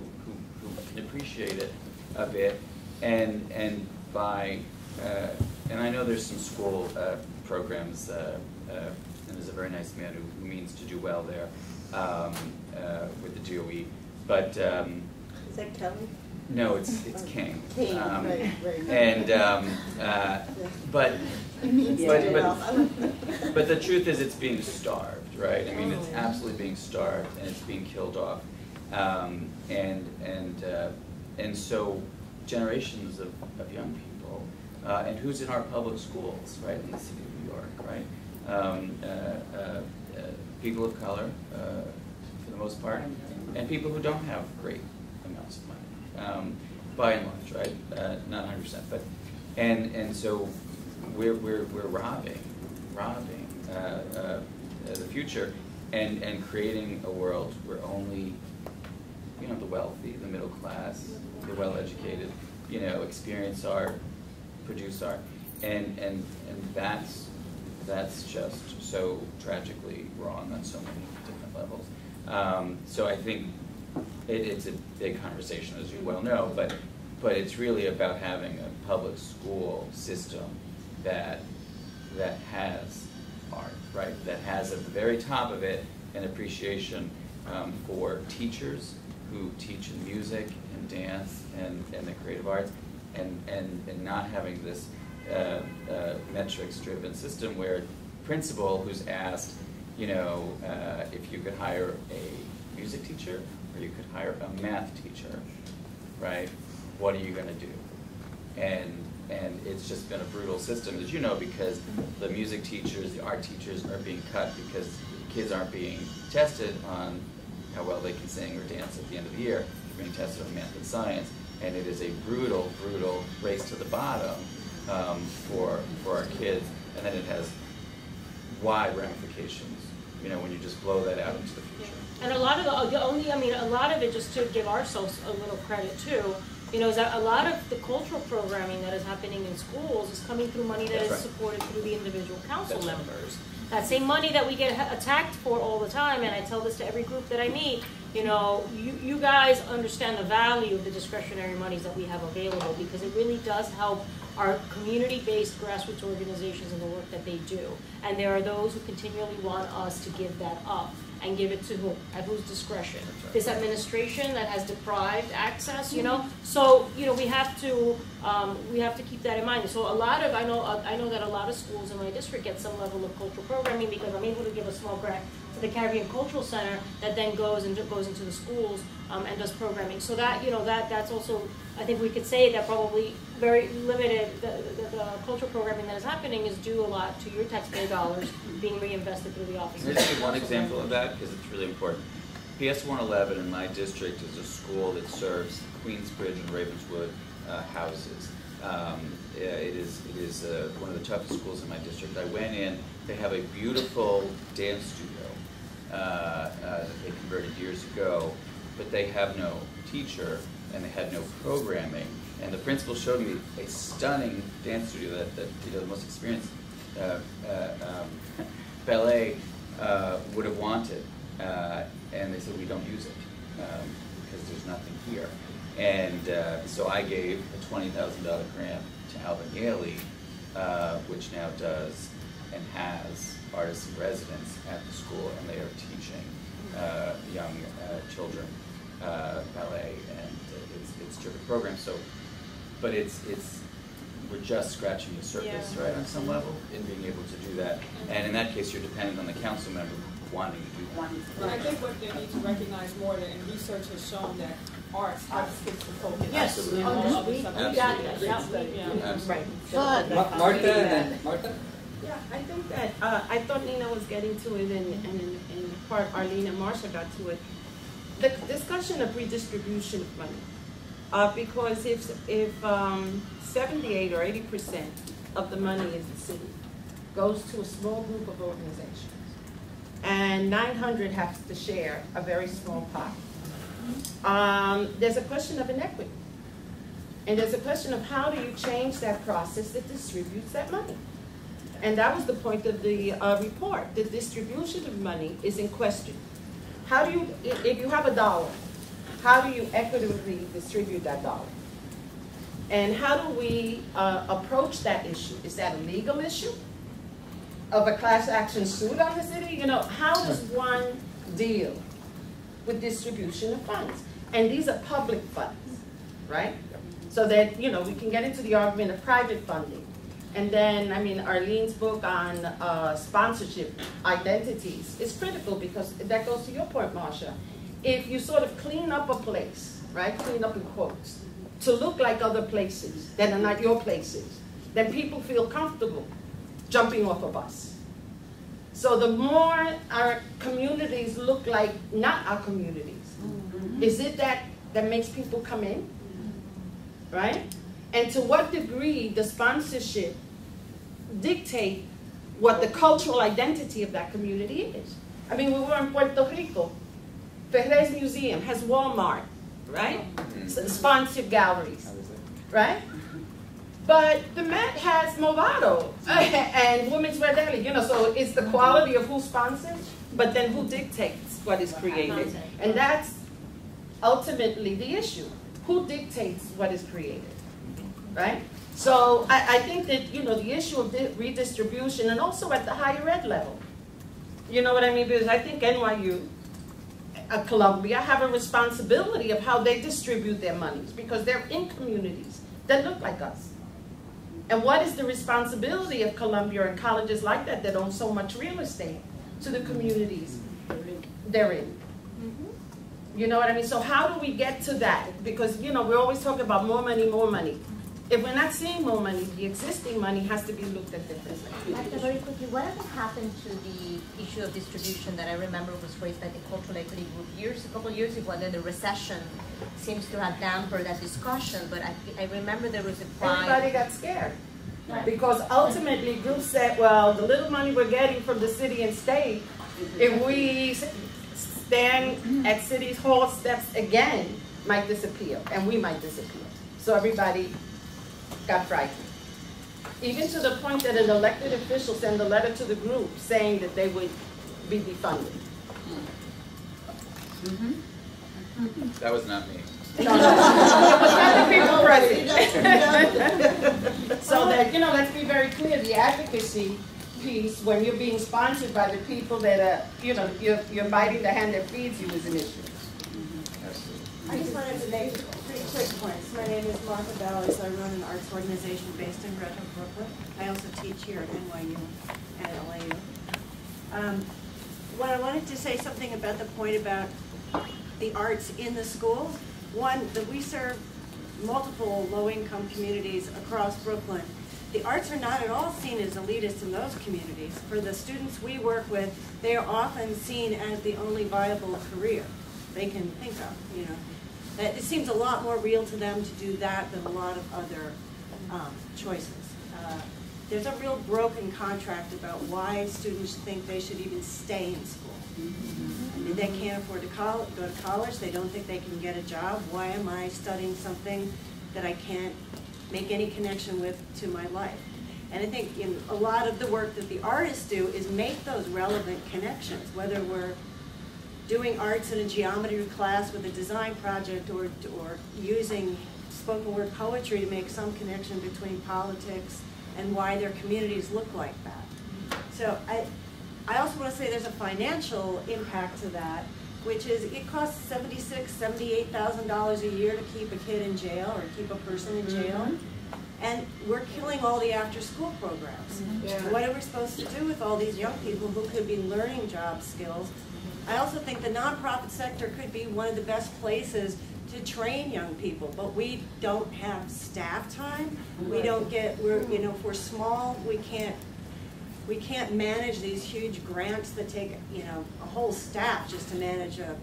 can appreciate it a bit, and by and I know there's some school programs, and there's a very nice man who means to do well there with the DOE, but is that Kelly? No, it's King. King, right. And but the truth is, it's being starved, right? I mean, it's absolutely being starved, and it's being killed off, and so generations of young people, and who's in our public schools, right, in the city of New York, right? People of color, for the most part, and people who don't have great amounts of money, by and large, right? Not 100%, but and so we're robbing the future, and creating a world where only, you know, the wealthy, the middle class, the well-educated, you know, experience art, produce art, and that's just so tragically wrong on so many different levels. So I think it's a big conversation, as you well know, but it's really about having a public school system that has art, right? That has at the very top of it an appreciation for teachers who teach in music and dance and the creative arts, and not having this metrics-driven system where principal who's asked, you know, if you could hire a music teacher or you could hire a math teacher, right? What are you going to do? And it's just been a brutal system, as you know, because the music teachers, the art teachers are being cut because kids aren't being tested on how well they can sing or dance at the end of the year. They're being tested on math and science, and it is a brutal, brutal race to the bottom for our kids, and then it has wide ramifications, you know, when you just blow that out into the future. And a lot of a lot of it, just to give ourselves a little credit too, you know, is that a lot of the cultural programming that is happening in schools is coming through money that is supported through the individual council members. That same money that we get attacked for all the time, and I tell this to every group that I meet, you know, you guys understand the value of the discretionary monies that we have available, because it really does help our community-based grassroots organizations and the work that they do. And there are those who continually want us to give that up and give it to who? At whose discretion? This administration that has deprived access, you know? So, you know, we have to keep that in mind. So a lot of, I know that a lot of schools in my district get some level of cultural programming because I'm able to give a small grant to the Caribbean Cultural Center that then goes into the schools and does programming. So that, you know, that's also, I think we could say that probably very limited, the cultural programming that is happening is due a lot to your taxpayer dollars being reinvested through the office. Can I just give one example of that, because it's really important. PS 111 in my district is a school that serves Queensbridge and Ravenswood houses. It is one of the toughest schools in my district. I went in, they have a beautiful dance studio that they converted years ago, but they have no teacher and they had no programming. And the principal showed me a stunning dance studio that you know, the most experienced ballet would have wanted. And they said, we don't use it because there's nothing here. And so I gave a $20,000 grant to Alvin Yaley, which now does and has artists in residence at the school, and they are teaching young children ballet, and it's a terrific program. So, but we're just scratching the surface, right, on some level, in being able to do that. And in that case, you're dependent on the council member wanting to do that. Well, I think what they need to recognize more, and research has shown that arts helps kids to focus. Yes, absolutely. Marta, and then Marta? Yeah, I think that, I thought Nina was getting to it, and in part Arlene and Marcia got to it. The discussion of redistribution of money. Because if 78 or 80% of the money in the city goes to a small group of organizations, and 900 has to share a very small pot, there's a question of inequity. And there's a question of how do you change that process that distributes that money? And that was the point of the report. The distribution of money is in question. How do you, if you have $1, how do you equitably distribute that dollar? And how do we approach that issue? Is that a legal issue of a class action suit on the city? You know, how does one deal with distribution of funds? And these are public funds, right? So that, you know, we can get into the argument of private funding. And then, I mean, Arlene's book on sponsorship identities is critical because that goes to your point, Marcia. If you sort of clean up a place, right, clean up in quotes, to look like other places that are not your places, then people feel comfortable jumping off a bus. So the more our communities look like not our communities, is it that makes people come in, right? And to what degree does sponsorship dictate what the cultural identity of that community is? I mean, we were in Puerto Rico. Ferrez Museum has Walmart, right? Sponsored galleries, right? But the Met has Movado and Women's Wear Daily, you know, so it's the quality of who sponsors, but then who dictates what is created. And that's ultimately the issue. Who dictates what is created, right? So I think that, you know, the issue of redistribution, and also at the higher ed level, you know what I mean? Because I think NYU, Columbia have a responsibility of how they distribute their monies because they're in communities that look like us. And what is the responsibility of Columbia and colleges like that that own so much real estate to the communities they're in? You know what I mean? So how do we get to that? Because, you know, we're always talking about more money, more money. If we're not seeing more money, the existing money has to be looked at differently. Marta, very quickly, whatever happened to the issue of distribution that I remember was raised by the Cultural Equity Group a couple of years ago, and then the recession seems to have dampened that discussion, but I remember there was a pride. Everybody got scared. Right. Because ultimately groups said, well, the little money we're getting from the city and state, if we stand at City Hall steps again, might disappear, and we might disappear. So everybody got frightened. Even to the point that an elected official sent a letter to the group saying that they would be defunded. That was not me. No, it was not the people present. So that, let's be very clear, the advocacy piece, when you're being sponsored by the people that are, you're biting the hand that feeds you, is an issue. I just wanted to make 3 quick points. My name is Marta. I run an arts organization based in Red Hook, Brooklyn. I also teach here at NYU and LAU. What I wanted to say something about the point about the arts in the schools. One, that we serve multiple low-income communities across Brooklyn. The arts are not at all seen as elitist in those communities. For the students we work with, they are often seen as the only viable career they can think of, That it seems a lot more real to them to do that than a lot of other choices. There's a real broken contract about why students think they should even stay in school. I mean, they can't afford to go to college. They don't think they can get a job. Why am I studying something that I can't make any connection with to my life? And I think a lot of the work that the artists do is make those relevant connections, whether we're doing arts in a geometry class with a design project or using spoken word poetry to make some connection between politics and why their communities look like that. So I also want to say there's a financial impact to that, which is it costs $76,000, $78,000 a year to keep a kid in jail or keep a person in jail. And we're killing all the after-school programs. What are we supposed to do with all these young people who could be learning job skills? I also think the nonprofit sector could be one of the best places to train young people, but we don't have staff time. We don't get, if we're small, we can't manage these huge grants that take, a whole staff just to manage a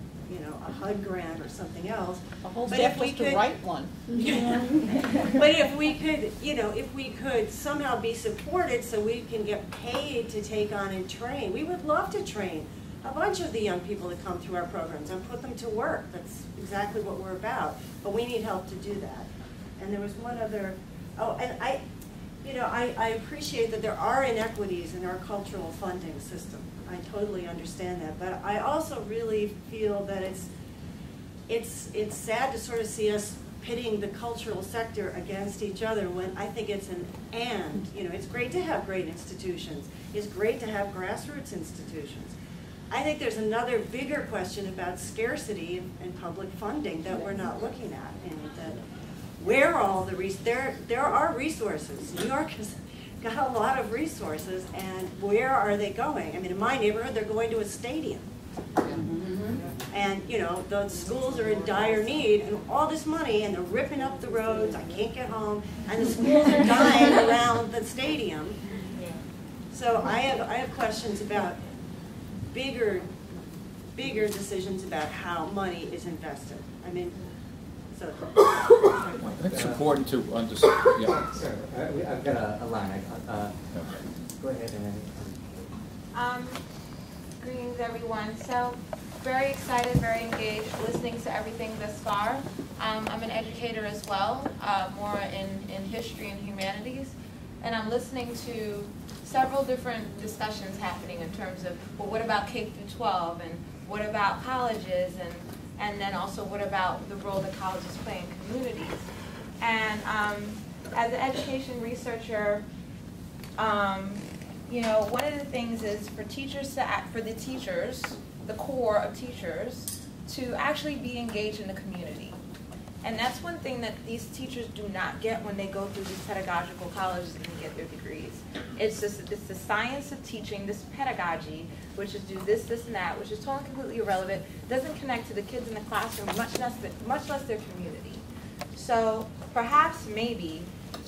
HUD grant or something else. A whole staff just to write one. But if we could somehow be supported so we can get paid to take on and train, we would love to train a bunch of the young people that come through our programs and put them to work. That's exactly what we're about. But we need help to do that. And there was one other, and I appreciate that there are inequities in our cultural funding system. I totally understand that. But I also really feel that it's sad to sort of see us pitting the cultural sector against each other when I think it's an and. It's great to have great institutions. It's great to have grassroots institutions. I think there's another bigger question about scarcity and public funding that we're not looking at. And that where are all the there are resources. New York has got a lot of resources, and where are they going? I mean, in my neighborhood, they're going to a stadium. And the schools are in dire need, and all this money, and they're ripping up the roads. I can't get home, and the schools are dying around the stadium. So I have questions about bigger decisions about how money is invested. I mean, so. It's important to understand. Yeah. Sure. I've got a line. Go ahead and then. Greetings, everyone. So, very excited, very engaged, listening to everything thus far. I'm an educator as well, more in history and humanities, and I'm listening to several different discussions happening in terms of, well, what about K through 12, and what about colleges, and then also what about the role that colleges play in communities. And as an education researcher, one of the things is for teachers the teachers, the core of teachers, to actually be engaged in the community. And that's one thing that these teachers do not get when they go through these pedagogical colleges and get their degrees. It's the science of teaching, this pedagogy, which is do this, this, and that, which is totally completely irrelevant, doesn't connect to the kids in the classroom, much less their community. So perhaps maybe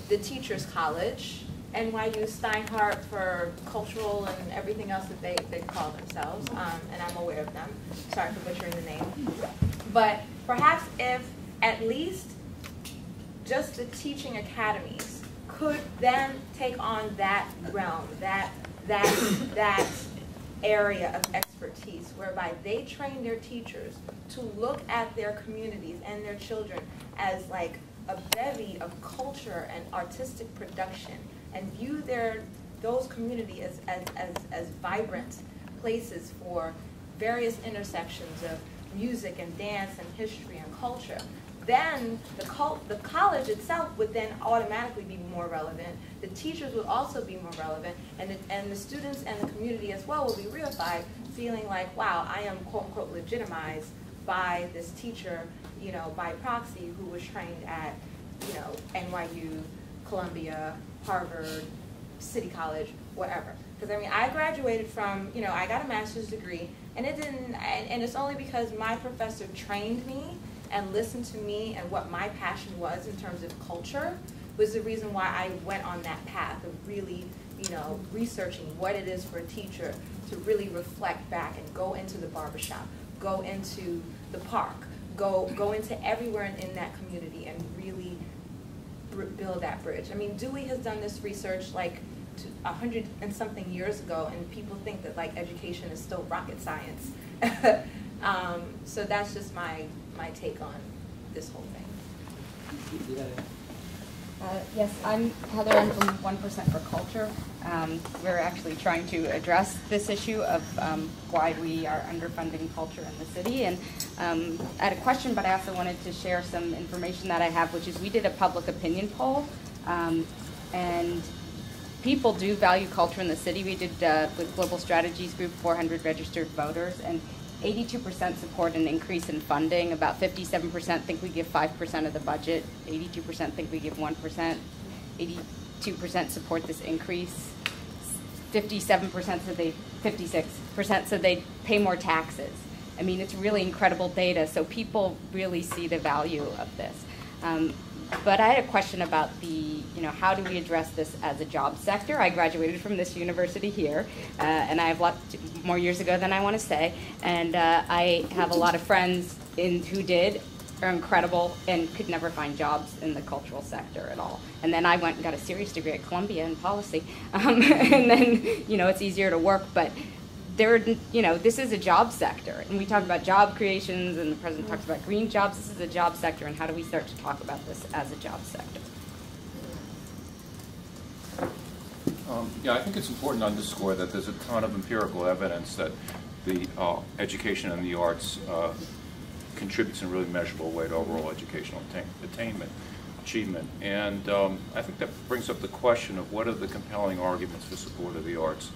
the Teachers College, NYU Steinhardt for cultural and everything else that they call themselves, and I'm aware of them. Sorry for butchering the name. But perhaps if at least just the teaching academies could then take on that realm, that area of expertise, whereby they train their teachers to look at their communities and their children as like a bevy of culture and artistic production and view those communities as vibrant places for various intersections of music and dance and history and culture, then the college itself would then automatically be more relevant. The teachers would also be more relevant, and the students and the community as well will be reified, feeling like, wow, I am quote unquote legitimized by this teacher, you know, by proxy, who was trained at, you know, NYU, Columbia, Harvard, City College, whatever. Because I mean, I graduated from, you know, I got a master's degree, and it didn't, and it's only because my professor trained me and listened to me and what my passion was in terms of culture was the reason why I went on that path of really, you know, researching what it is for a teacher to really reflect back and go into the barbershop, go into the park, go into everywhere in that community and really build that bridge. I mean, Dewey has done this research like 100 and something years ago, and people think that like education is still rocket science. So that's just my take on this whole thing. Yes, I'm Heather. I'm from 1% for Culture. We're actually trying to address this issue of why we are underfunding culture in the city. And I had a question, but I also wanted to share some information that I have, which is we did a public opinion poll, and people do value culture in the city. We did with Global Strategies Group 400 registered voters, and 82% support an increase in funding. About 57% think we give 5% of the budget. 82% think we give 1%. 82% support this increase. 57% said 56% said they pay more taxes. I mean, it's really incredible data. So people really see the value of this. But I had a question about how do we address this as a job sector? I graduated from this university here, and I have lots more years ago than I want to say, and I have a lot of friends who are incredible and could never find jobs in the cultural sector at all. And then I went and got a serious degree at Columbia in policy, and then it's easier to work, but this is a job sector, and we talk about job creations, and the president talks about green jobs. This is a job sector, and how do we start to talk about this as a job sector? I think it's important to underscore that there's a ton of empirical evidence that the education and the arts contributes in a really measurable way to overall educational achievement. And I think that brings up the question of what are the compelling arguments for support of the arts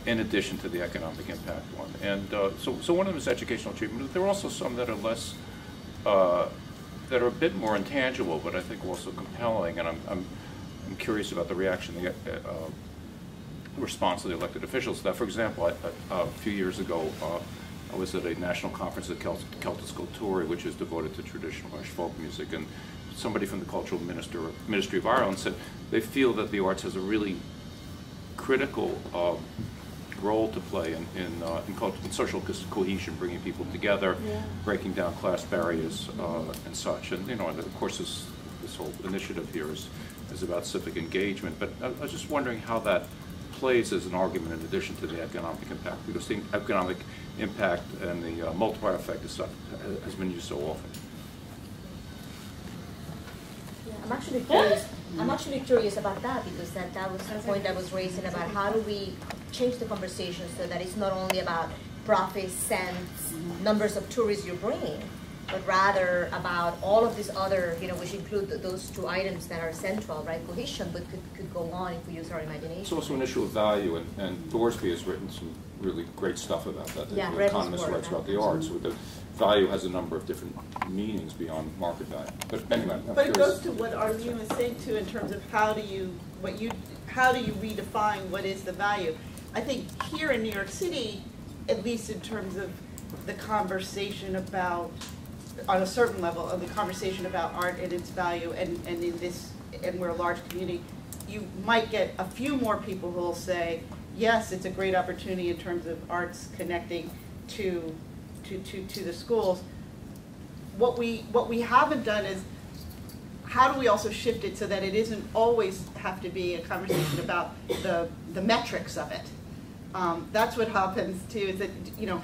in addition to the economic impact one. And so one of them is educational achievement, but there are also some that are less, that are a bit more intangible, but I think also compelling. And I'm curious about the reaction, the response of the elected officials to that. For example, a few years ago, I was at a national conference at Celtic Sculpture, which is devoted to traditional Irish folk music, and somebody from the Cultural Ministry of Ireland said they feel that the arts has a really critical role to play in social cohesion, bringing people together, breaking down class barriers and such. And and of course this whole initiative here is about civic engagement. But I was just wondering how that plays as an argument in addition to the economic impact, because the economic impact and the multiplier effect of stuff has been used so often. I'm actually curious about that, because that was the point I was raising about how do we change the conversation so that it's not only about profits, cents, numbers of tourists you're bringing, but rather about all of these other, which include those two items that are central, right? Cohesion, but could go on if we use our imagination. It's also an issue of value, and Thorsby has written some really great stuff about that. The economist writes about the arts. So the value has a number of different meanings beyond market value. But anyway, but it goes to what Arlene was saying too, in terms of how do you redefine what is the value. I think here in New York City, at least in terms of the conversation about, on a certain level of the conversation about art and its value, and we're a large community, you might get a few more people who will say, yes, it's a great opportunity in terms of arts connecting to the schools. What we haven't done is, how do we also shift it so that it isn't always have to be a conversation about the metrics of it? That's what happens too, is that,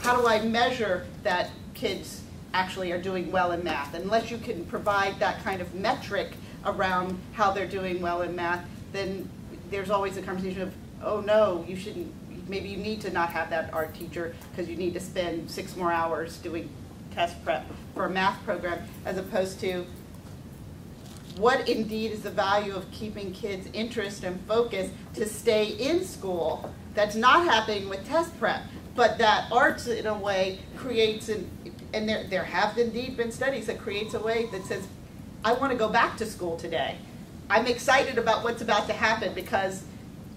how do I measure that kids actually are doing well in math. Unless you can provide that kind of metric around how they're doing well in math, then there's always a conversation of, oh no, you shouldn't, maybe you need to not have that art teacher because you need to spend 6 more hours doing test prep for a math program, as opposed to what indeed is the value of keeping kids' interest and focus to stay in school. That's not happening with test prep, but that arts in a way creates, and there have indeed been studies that creates a way that says, I want to go back to school today. I'm excited about what's about to happen because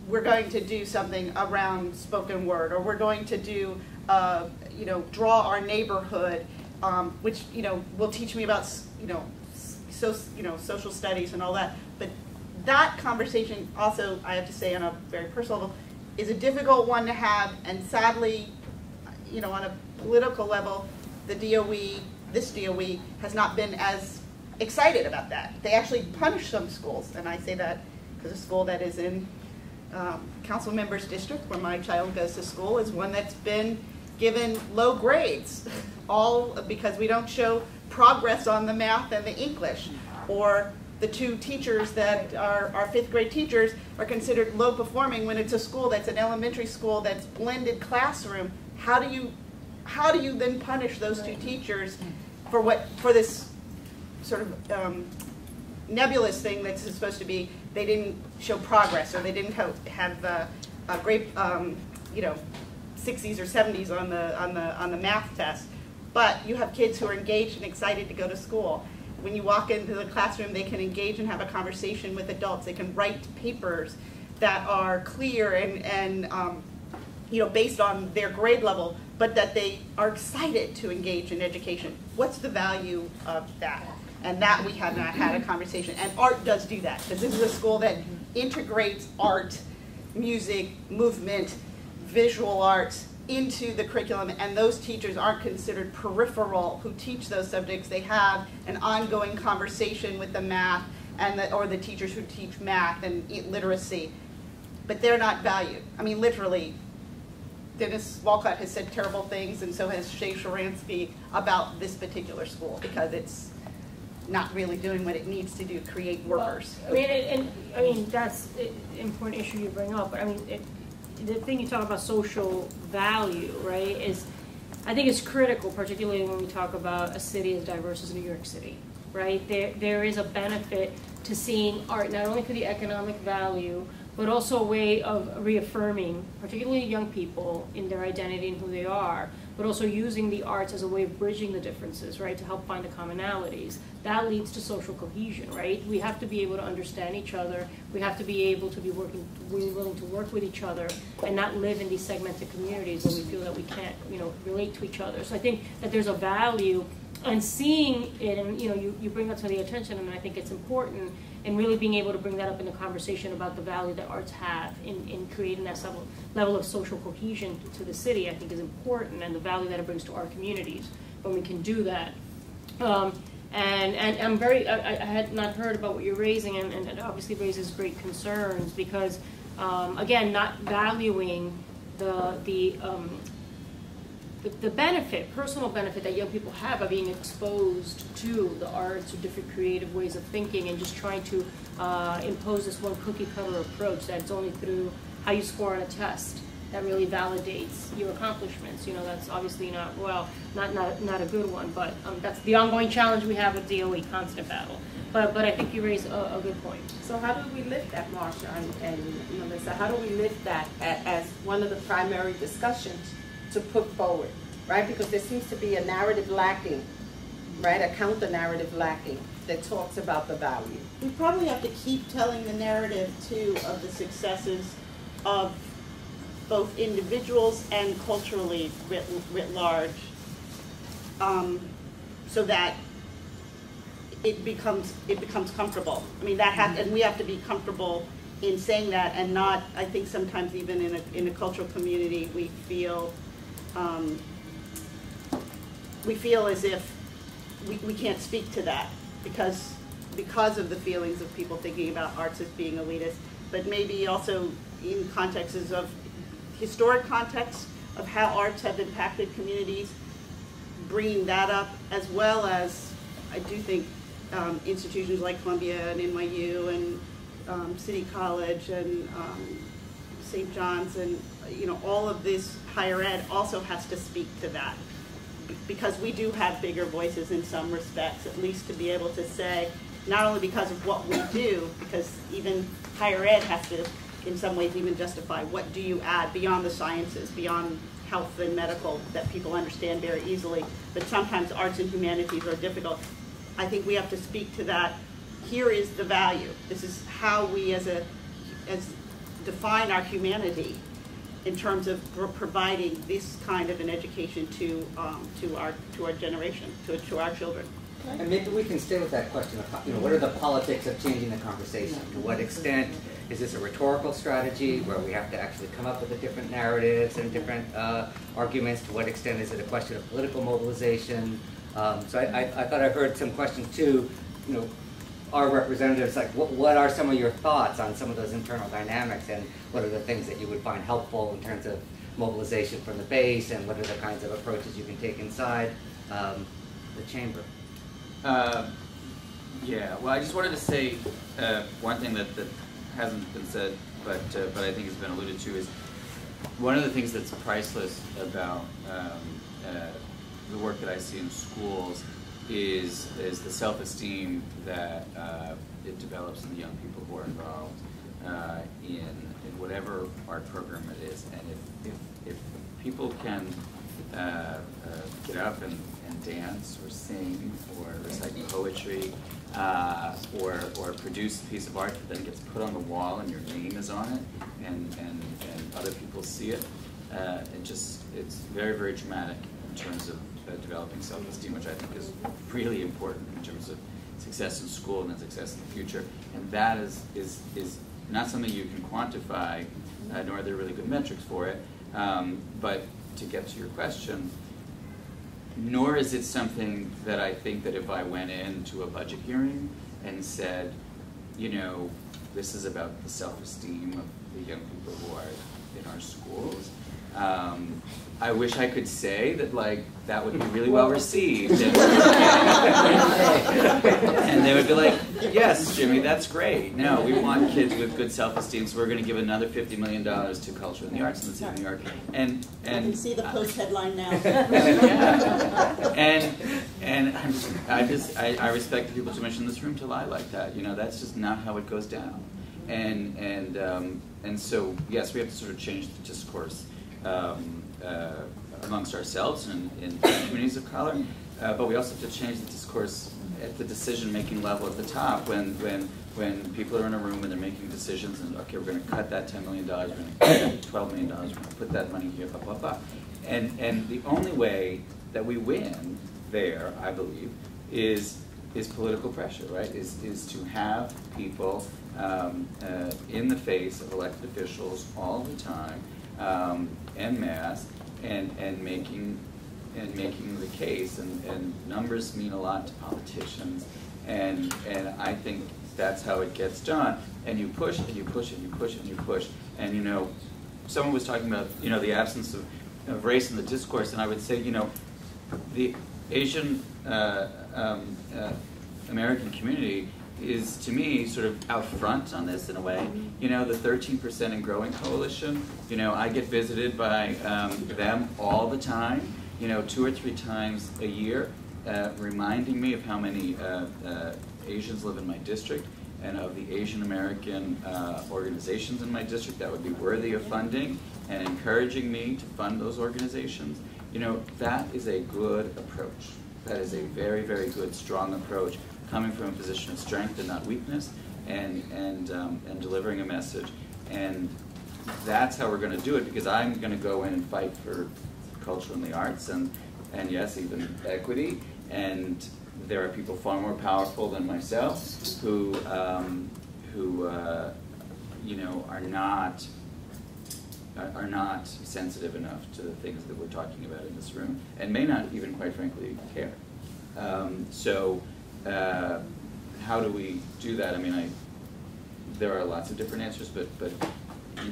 we're going to do something around spoken word, or we're going to do, you know, draw our neighborhood, which, you know, will teach me about, social studies and all that. But that conversation also, I have to say on a very personal level, is a difficult one to have, and sadly, you know, on a political level, the DOE, this DOE, has not been as excited about that. They actually punish some schools, and I say that because a school that is in council member's district where my child goes to school is one that's been given low grades, all because we don't show progress on the math and the English, or the 2 teachers that are our 5th grade teachers are considered low performing when it's a school that's an elementary school that's blended classroom. How do you then punish those 2 teachers for this sort of nebulous thing that's supposed to be they didn't show progress, or they didn't have a great 60s or 70s on the math test, but you have kids who are engaged and excited to go to school. When you walk into the classroom, they can engage and have a conversation with adults. They can write papers that are clear and based on their grade level, but that they are excited to engage in education. What's the value of that? And that we have not had a conversation. And art does do that, because this is a school that integrates art, music, movement, visual arts into the curriculum, and those teachers aren't considered peripheral who teach those subjects. They have an ongoing conversation with the math or the teachers who teach math and literacy, but they're not valued. I mean, literally, Dennis Walcott has said terrible things, and so has Shay Sharansky about this particular school, because it's not really doing what it needs to do, create workers. Well, I mean, that's an important issue you bring up, but I mean, the thing you talk about social value, right, is I think it's critical, particularly when we talk about a city as diverse as New York City, right? There is a benefit to seeing art, not only for the economic value, but also a way of reaffirming, particularly young people, in their identity and who they are, but also using the arts as a way of bridging the differences, right, to help find the commonalities. That leads to social cohesion, right? We have to be able to understand each other. We have to be able to be willing to work with each other and not live in these segmented communities where we feel that we can't, relate to each other. So I think that there's a value in seeing it, and you bring that to the attention, and I think it's important, and really being able to bring that up in the conversation about the value that arts have in creating that level of social cohesion to the city, I think is important, and the value that it brings to our communities when we can do that. And I'm I had not heard about what you're raising, and it obviously raises great concerns because, again, not valuing the benefit, personal benefit that young people have by being exposed to the arts or different creative ways of thinking, and just trying to impose this one cookie cutter approach that it's only through how you score on a test that really validates your accomplishments. That's obviously not a good one, but that's the ongoing challenge we have with DOE, constant battle. But I think you raise a good point. So how do we lift that, Marcia and Melissa? How do we lift that as one of the primary discussions to put forward, right? Because there seems to be a narrative lacking, right? A counter-narrative lacking that talks about the value. We probably have to keep telling the narrative, too, of the successes of both individuals and culturally writ large, so that it becomes comfortable. I mean, and we have to be comfortable in saying that, and not, I think sometimes even in a cultural community, we feel as if we can't speak to that because of the feelings of people thinking about arts as being elitist, but maybe also in contexts of historic contexts of how arts have impacted communities, bringing that up, as well as I do think institutions like Columbia and NYU and City College and St. John's and all of this higher ed also has to speak to that, because we do have bigger voices in some respects, at least to be able to say, not only because of what we do, because even higher ed has to in some ways even justify what do you add beyond the sciences, beyond health and medical that people understand very easily, but sometimes arts and humanities are difficult. I think we have to speak to that. Here is the value. This is how we as define our humanity in terms of providing this kind of an education to our generation, to our children. And maybe we can stay with that question of, what are the politics of changing the conversation? To what extent is this a rhetorical strategy where we have to actually come up with the different narratives and different arguments? To what extent is it a question of political mobilization? So I thought I heard some questions too, our representatives, like what are some of your thoughts on some of those internal dynamics, and what are the things that you would find helpful in terms of mobilization from the base, and what are the kinds of approaches you can take inside the chamber? Yeah, well, I just wanted to say one thing that hasn't been said, but I think has been alluded to, is one of the things that's priceless about the work that I see in schools is the self-esteem that it develops in the young people who are involved in whatever art program it is. And if people can get up and dance or sing or recite poetry or produce a piece of art that then gets put on the wall and your name is on it and other people see it, it's very, very dramatic in terms of developing self-esteem, which I think is really important in terms of success in school and then success in the future. And that is not something you can quantify, nor are there really good metrics for it. But to get to your question, nor is it something that I think that if I went into a budget hearing and said, this is about the self-esteem of the young people who are in our schools, I wish I could say that that would be really well received, and they would be like, yes, Jimmy, that's great. No, we want kids with good self-esteem, so we're going to give another $50 million to culture and the arts in the city of New York. And you can see the post headline now. Yeah. And I respect the people too much in this room to lie like that. That's just not how it goes down. And so yes, we have to sort of change the discourse amongst ourselves and in communities of color, but we also have to change the discourse at the decision-making level at the top when people are in a room and they're making decisions and, okay, we're going to cut that $10 million, we're going to cut that $12 million, we're going to put that money here, blah, blah, blah. And the only way that we win there, I believe, is political pressure, right? Is to have people in the face of elected officials all the time, en masse, and making the case, and numbers mean a lot to politicians, and I think that's how it gets done. And you push and you push and you push and you push, and someone was talking about the absence of race in the discourse, and I would say the Asian American community is, to me, sort of out front on this in a way. The 13% and Growing Coalition, I get visited by them all the time, 2 or 3 times a year, reminding me of how many Asians live in my district and of the Asian American organizations in my district that would be worthy of funding, and encouraging me to fund those organizations. That is a good approach. That is a very, very good, strong approach, coming from a position of strength and not weakness, and delivering a message. And that's how we're going to do it, because I'm going to go in and fight for culture and the arts, and yes, even equity. And there are people far more powerful than myself who are not sensitive enough to the things that we're talking about in this room, and may not even, quite frankly, care. How do we do that? I mean, there are lots of different answers, but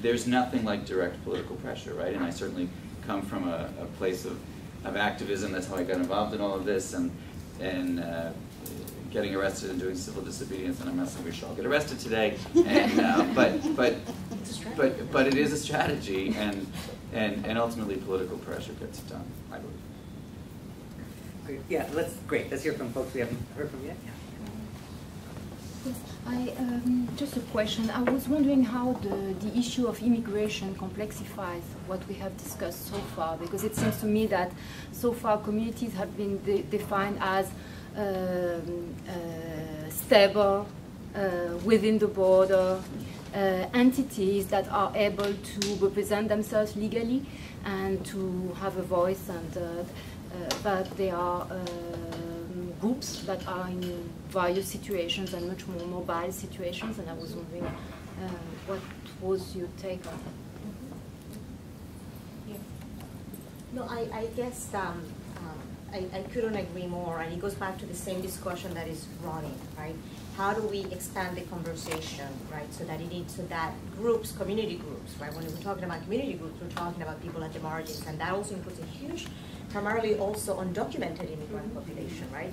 there's nothing like direct political pressure, right? And I certainly come from a place of activism. That's how I got involved in all of this, and getting arrested and doing civil disobedience. And I'm not saying we should all get arrested today, and, but it is a strategy, and ultimately political pressure gets it done, I believe. Great. Yeah, let's hear from folks we haven't heard from yet. Yes, just a question. I was wondering how the issue of immigration complexifies what we have discussed so far, because it seems to me that so far communities have been defined as stable, within the border, entities that are able to represent themselves legally and to have a voice, and but they are groups that are in various situations and much more mobile situations, and I was wondering what was your take on that? Yeah. No, I guess I couldn't agree more, and it goes back to the same discussion that is running, right? How do we expand the conversation, right? So that groups, community groups, right? When we're talking about community groups, we're talking about people at the margins, and that also includes a huge, primarily also undocumented immigrant population, right?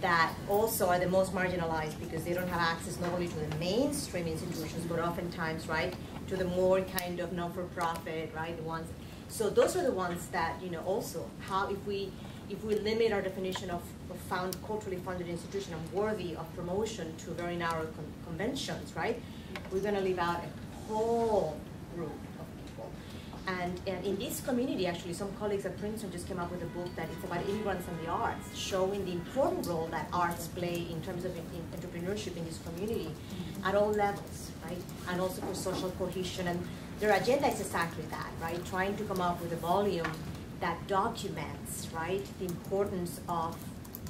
That also are the most marginalized because they don't have access not only to the mainstream institutions, but oftentimes, right, to the more kind of non-for-profit, right, the ones. So those are the ones that, you know, also how if we limit our definition of culturally funded institution and worthy of promotion to very narrow conventions, right, we're going to leave out a whole group of people. And in this community, actually, some colleagues at Princeton just came up with a book that it's about immigrants and the arts, showing the important role that arts play in terms of entrepreneurship in this community at all levels, right, and also for social cohesion. And their agenda is exactly that, right, trying to come up with a volume that documents, right, the importance of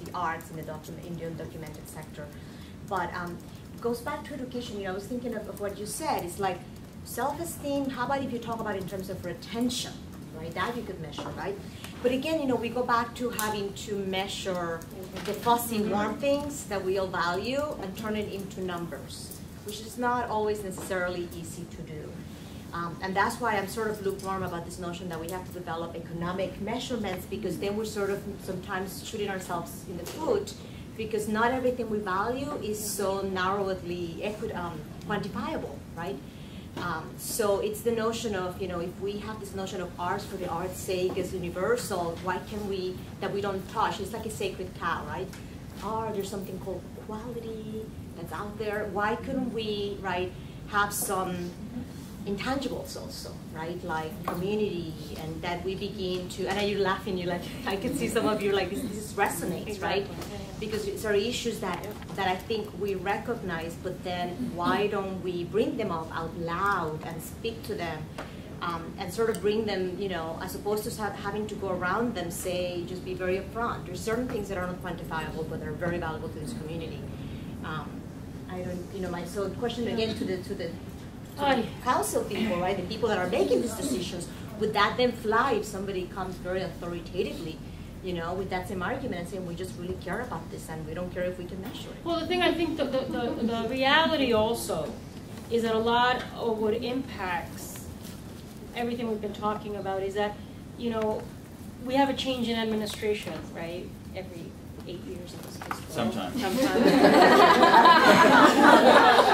the arts in the undocumented sector. But it goes back to education. You know, I was thinking of what you said. It's like self-esteem. How about if you talk about it in terms of retention, right? That you could measure, right? But again, you know, we go back to having to measure the fuzzy, warm things that we all value and turn it into numbers, which is not always necessarily easy to do. And that's why I'm sort of lukewarm about this notion that we have to develop economic measurements, because then we're sort of sometimes shooting ourselves in the foot, because not everything we value is so narrowly quantifiable, right? So it's the notion of, you know, if we have this notion of arts for the art's sake as universal, why can we, that we don't touch? It's like a sacred cow, right? Or there's something called quality that's out there. Why couldn't we, right, have some intangibles also, right? Like community, and that we begin to, and you're laughing, you're like, I can see some of you like, this resonates, right? Because it's our issues that I think we recognize, but then why don't we bring them up out loud and speak to them, and sort of bring them, you know, as opposed to having to go around them, say, just be very upfront. There's certain things that are not quantifiable, but they're very valuable to this community. I don't, you know, so the question again to the council people, right, the people that are making these decisions, would that then fly if somebody comes very authoritatively, you know, with that same argument and saying we just really care about this and we don't care if we can measure it? Well, the thing, I think the reality also is that a lot of what impacts everything we've been talking about is that, you know, we have a change in administration, right, every 8 years in this case. Sometimes.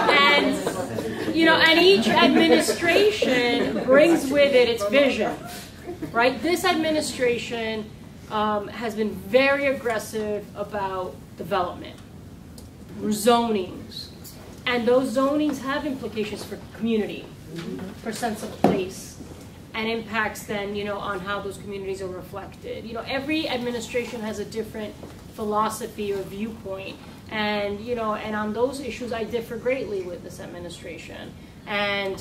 And, you know, and each administration brings with it its vision, right? This administration has been very aggressive about development, zonings, and those zonings have implications for community, for sense of place, and impacts then, you know, on how those communities are reflected. You know, every administration has a different philosophy or viewpoint, and, you know, and on those issues I differ greatly with this administration. And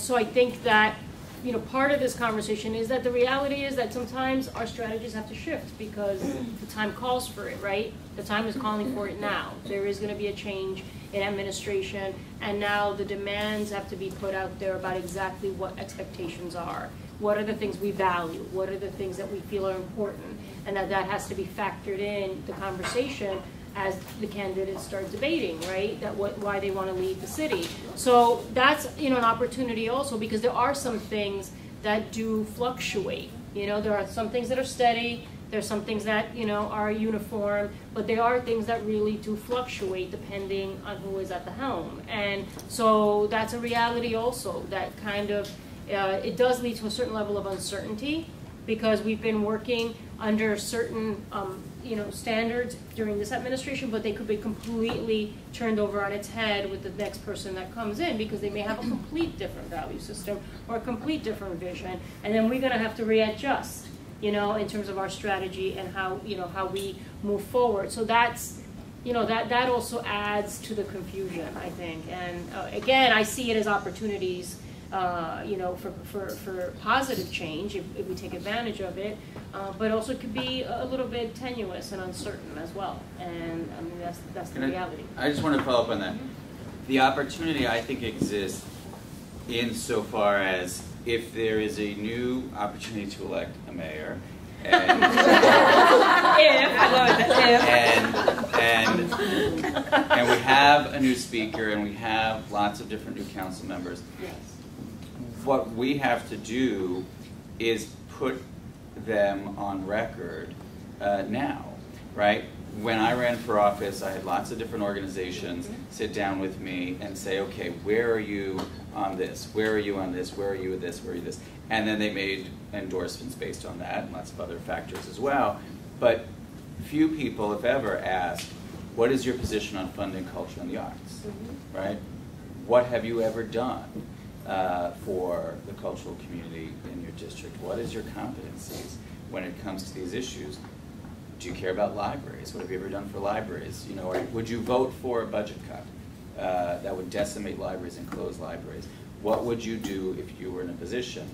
so I think that, you know, part of this conversation is that the reality is that sometimes our strategies have to shift because the time calls for it, right? The time is calling for it now. There is going to be a change in administration, and now the demands have to be put out there about exactly what expectations are. What are the things we value? What are the things that we feel are important? And that has to be factored in the conversation as the candidates start debating, right? That why they want to lead the city. So that's, you know, an opportunity also, because there are some things that do fluctuate, You know, there are some things that are steady, there's some things that, you know, are uniform, but there are things that really do fluctuate depending on who is at the helm. And so that's a reality also, that kind of, it does lead to a certain level of uncertainty, because we've been working under certain you know, standards during this administration, but they could be completely turned over on its head with the next person that comes in, because they may have a complete different value system or a complete different vision, and then we're going to have to readjust, you know, in terms of our strategy and how, you know, how we move forward. So that's, you know, that also adds to the confusion, I think. And again, I see it as opportunities, you know, for positive change if we take advantage of it, but also it could be a little bit tenuous and uncertain as well. And I mean, that's the reality. I just want to follow up on that. The opportunity, I think, exists insofar as if there is a new opportunity to elect a mayor, and and we have a new speaker, and we have lots of different new council members. Yes. What we have to do is put them on record now, right? When I ran for office, I had lots of different organizations sit down with me and say, okay, where are you on this? Where are you on this? Where are you with this? Where are you this? And then they made endorsements based on that, and lots of other factors as well. But few people, if ever, ask, what is your position on funding culture and the arts, right? What have you ever done for the cultural community in your district? What is your competencies when it comes to these issues? Do you care about libraries? What have you ever done for libraries? You know, or would you vote for a budget cut that would decimate libraries and close libraries? What would you do if you were in a position?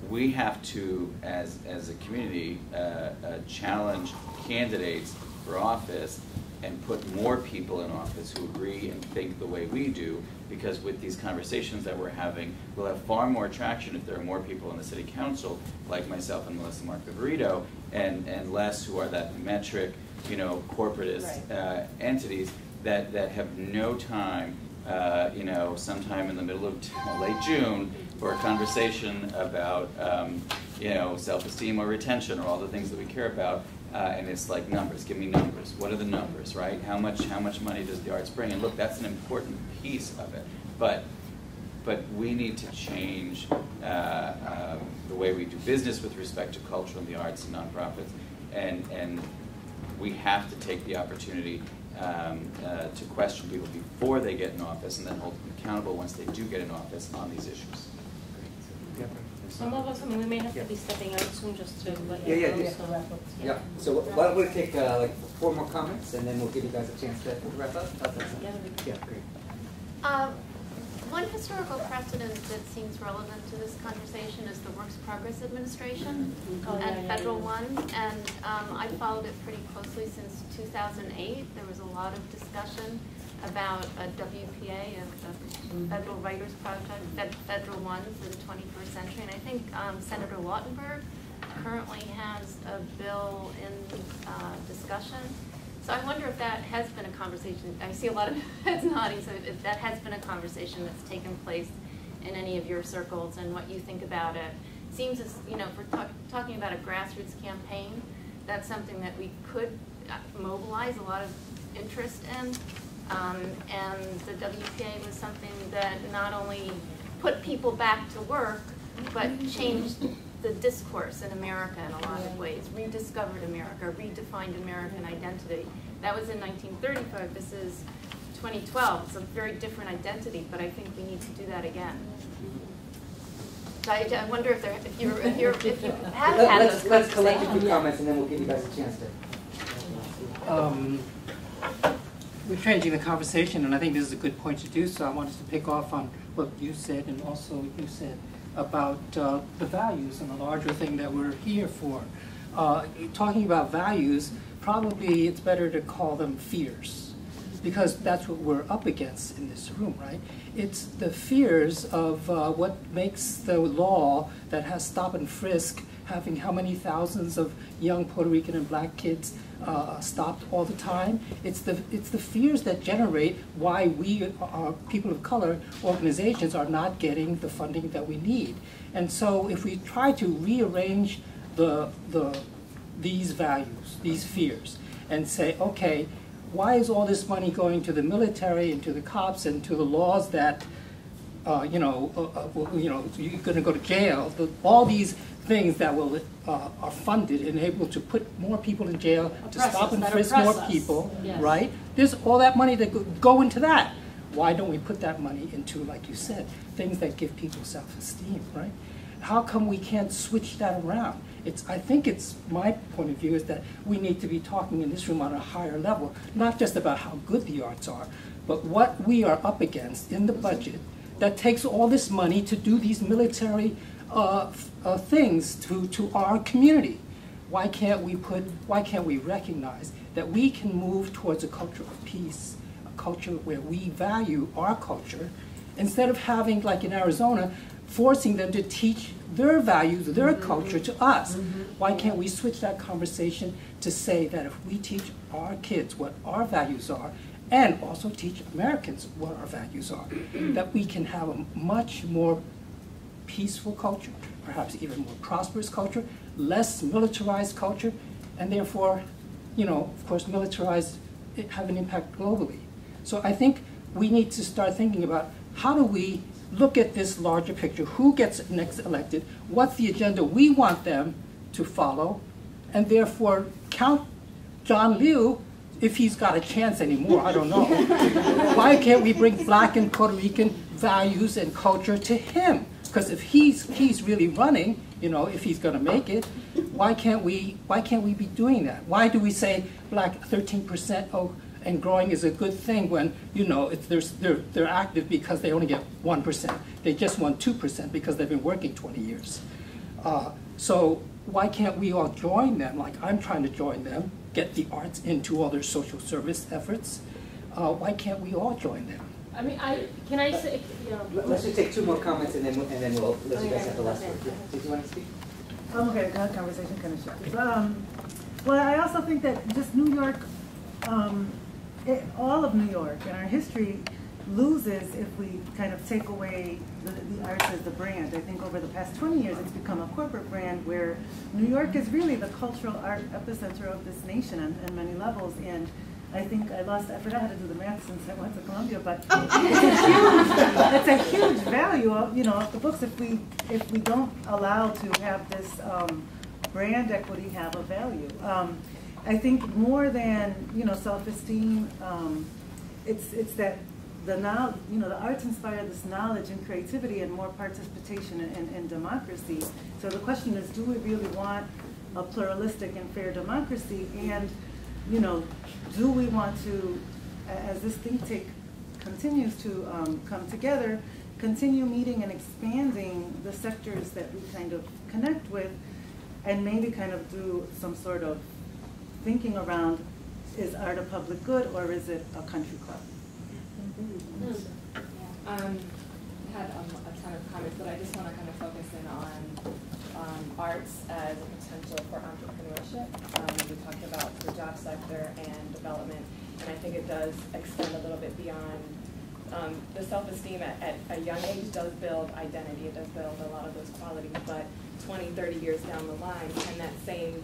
We have to, as a community, challenge candidates for office and put more people in office who agree and think the way we do, because with these conversations that we're having, we'll have far more traction if there are more people in the city council, like myself and Melissa Mark Viverito, and less who are that metric, you know, corporatist entities that have no time, you know, sometime in the middle of late June for a conversation about, you know, self-esteem or retention or all the things that we care about. And it's like numbers. Give me numbers. What are the numbers, right? How much money does the arts bring? And look, that's an important piece of it. But we need to change the way we do business with respect to culture and the arts and nonprofits. And we have to take the opportunity to question people before they get in office, and then hold them accountable once they do get in office on these issues. Some of us, I mean, we may have to be stepping out soon just to let you know. Yeah. So why don't we take like 4 more comments, and then we'll give you guys a chance to wrap up. Yeah, great. One historical precedent that seems relevant to this conversation is the Works Progress Administration and Federal One, and I followed it pretty closely since 2008. There was a lot of discussion about a WPA, a Federal Writers Project, Federal One for the 21st century, and I think Senator Lautenberg currently has a bill in discussion. So I wonder if that has been a conversation. I see a lot of heads nodding, so if that has been a conversation that's taken place in any of your circles and what you think about it. Seems as, you know, if we're talking about a grassroots campaign, that's something that we could mobilize a lot of interest in. And the WPA was something that not only put people back to work, but changed the discourse in America in a lot of ways, rediscovered America, redefined American identity. That was in 1935. This is 2012. It's a very different identity, but I think we need to do that again. So I wonder if you have had those conversations. Let's collect a few comments, and then we'll give you guys a chance to. We're changing the conversation, and I think this is a good point to do so. I wanted to pick off on what you said, and also what you said about the values and the larger thing that we're here for. Talking about values, probably it's better to call them fears, because that's what we're up against in this room, right? It's the fears of what makes the law that has stop and frisk, having how many thousands of young Puerto Rican and black kids stopped all the time. It's the fears that generate why we, people of color organizations, are not getting the funding that we need. And so if we try to rearrange these values, these fears, and say, okay, why is all this money going to the military and to the cops and to the laws that, you're going to go to jail? All these things that will are funded and able to put more people in jail, to stop and frisk more people, right? There's all that money that could go into that. Why don't we put that money into, like you said, things that give people self-esteem, right? How come we can't switch that around? I think it's my point of view is that we need to be talking in this room on a higher level, not just about how good the arts are, but what we are up against in the budget that takes all this money to do these military things to our community. Why can't we recognize that we can move towards a culture of peace, a culture where we value our culture, instead of having, like in Arizona, forcing them to teach their values, their culture to us? Why can't we switch that conversation to say that if we teach our kids what our values are, and also teach Americans what our values are, that we can have a much more peaceful culture, perhaps even more prosperous culture, less militarized culture, and therefore, of course, militarized have an impact globally. So I think we need to start thinking about how do we look at this larger picture, who gets next elected, what's the agenda we want them to follow, and therefore count John Liu if he's got a chance anymore, I don't know. Why can't we bring Black and Puerto Rican values and culture to him? Because if he's really running, if he's going to make it, why can't we be doing that? Why do we say Black 13% and growing is a good thing when they're active because they only get 1%? They just won 2% because they've been working 20 years. So why can't we all join them? Like I'm trying to join them, get the arts into all their social service efforts. Why can't we all join them? I mean, can I say, Let's just take two more comments and then we'll let you guys have the last word. Did you want to speak? Okay, that conversation kind of shifted. Well, I also think that just New York, all of New York and our history loses if we kind of take away the arts as the brand. I think over the past 20 years it's become a corporate brand where New York is really the cultural art epicenter of this nation on many levels. And I think I forgot how to do the math since I went to Columbia, but it's a huge value of, of the books if we don't allow to have this brand equity have a value. I think more than, self-esteem, it's that the arts inspire this knowledge and creativity and more participation and democracy. So the question is, do we really want a pluralistic and fair democracy? And, do we want to, as this think tank continues to come together, continue meeting and expanding the sectors that we kind of connect with, and maybe kind of do some sort of thinking around, is art a public good or is it a country club? I had a ton of comments, but I just want to kind of focus in on arts as a potential for entrepreneurship. We talked about the job sector and development, and I think it does extend a little bit beyond the self-esteem at a young age does build identity, it does build a lot of those qualities, but 20, 30 years down the line, can that same,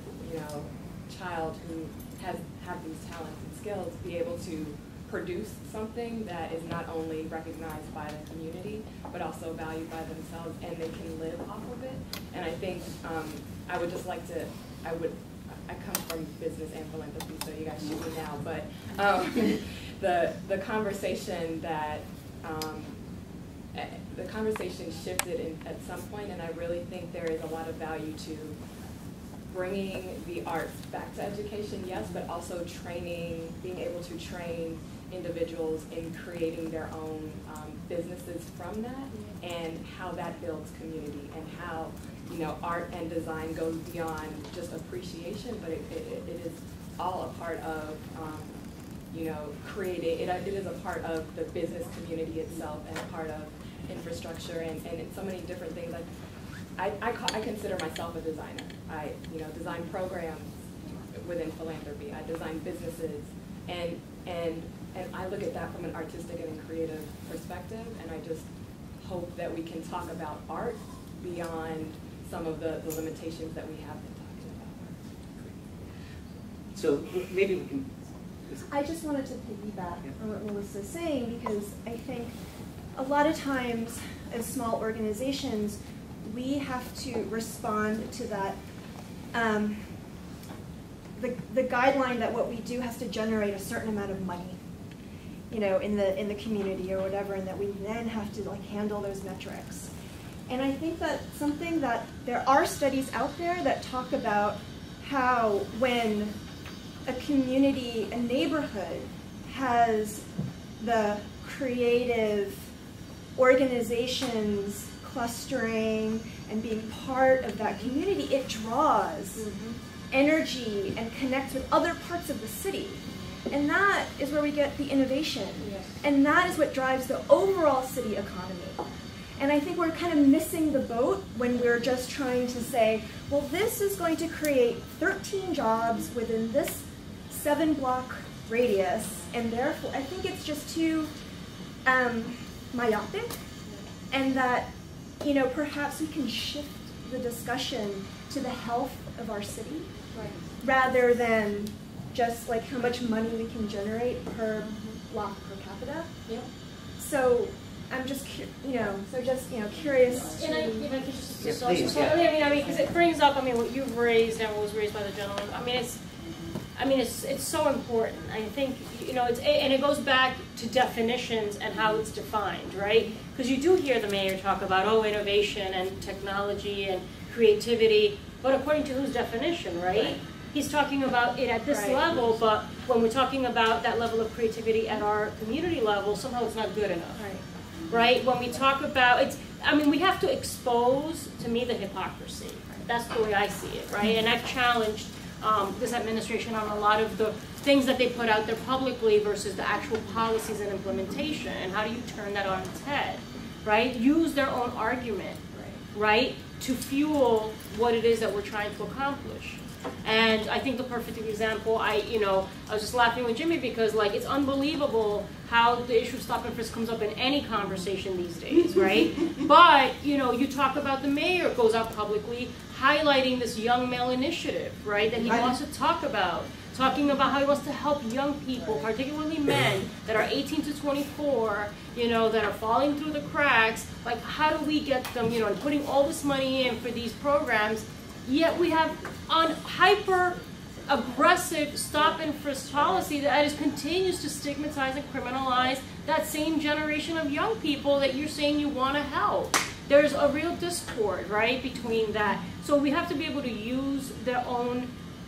child who have these talents and skills be able to produce something that is not only recognized by the community, but also valued by themselves, and they can live off of it? And I think I would just like to, I come from business and philanthropy, so you guys shoot me now, but the conversation that, the conversation shifted at some point, and I really think there is a lot of value to bringing the arts back to education, yes, but also training, being able to train individuals in creating their own businesses from that, and how that builds community, and how art and design goes beyond just appreciation, but it is all a part of creating. It is a part of the business community itself, and a part of infrastructure, and so many different things. I consider myself a designer. I design programs within philanthropy. I design businesses, and I look at that from an artistic and creative perspective, and I just hope that we can talk about art beyond some of the limitations that we have been talking about. So maybe we can. I just wanted to piggyback on what Melissa's saying, because I think a lot of times as small organizations, we have to respond to that, the guideline that what we do has to generate a certain amount of money, you know, in the community or whatever, and that we then have to like handle those metrics. And I think that something that there are studies out there that talk about how when a community, a neighborhood has the creative organizations clustering and being part of that community, it draws energy and connects with other parts of the city. And that is where we get the innovation. And that is what drives the overall city economy. And I think we're kind of missing the boat when we're just trying to say, well, this is going to create 13 jobs within this 7-block radius, and therefore I think it's just too myopic, and that, you know, perhaps we can shift the discussion to the health of our city, rather than just like how much money we can generate per block per capita. So I'm just, curious. And I could just I mean, because it brings up, what you've raised and what was raised by the gentleman. It's so important. I think, and it goes back to definitions and how it's defined, right? Because you do hear the mayor talk about, innovation and technology and creativity, but according to whose definition, right? He's talking about it at this level, but when we're talking about that level of creativity at our community level, somehow it's not good enough. Right? When we talk about, we have to expose, to me, the hypocrisy. That's the way I see it, right? And I've challenged this administration on a lot of the things that they put out there publicly versus the actual policies and implementation, and how do you turn that on its head, right? Use their own argument, right, to fuel what it is that we're trying to accomplish. And I think the perfect example, I was just laughing with Jimmy because, it's unbelievable how the issue of stop and frisk comes up in any conversation these days, right? But, you talk about the mayor goes out publicly highlighting this young male initiative, right, that he wants to talk about, talking about how he wants to help young people, particularly men that are 18 to 24, that are falling through the cracks. Like, how do we get them, and putting all this money in for these programs, yet we have hyper-aggressive stop and frisk policy that continues to stigmatize and criminalize that same generation of young people that you're saying you want to help. There's a real discord, right, between that. So we have to be able to use their own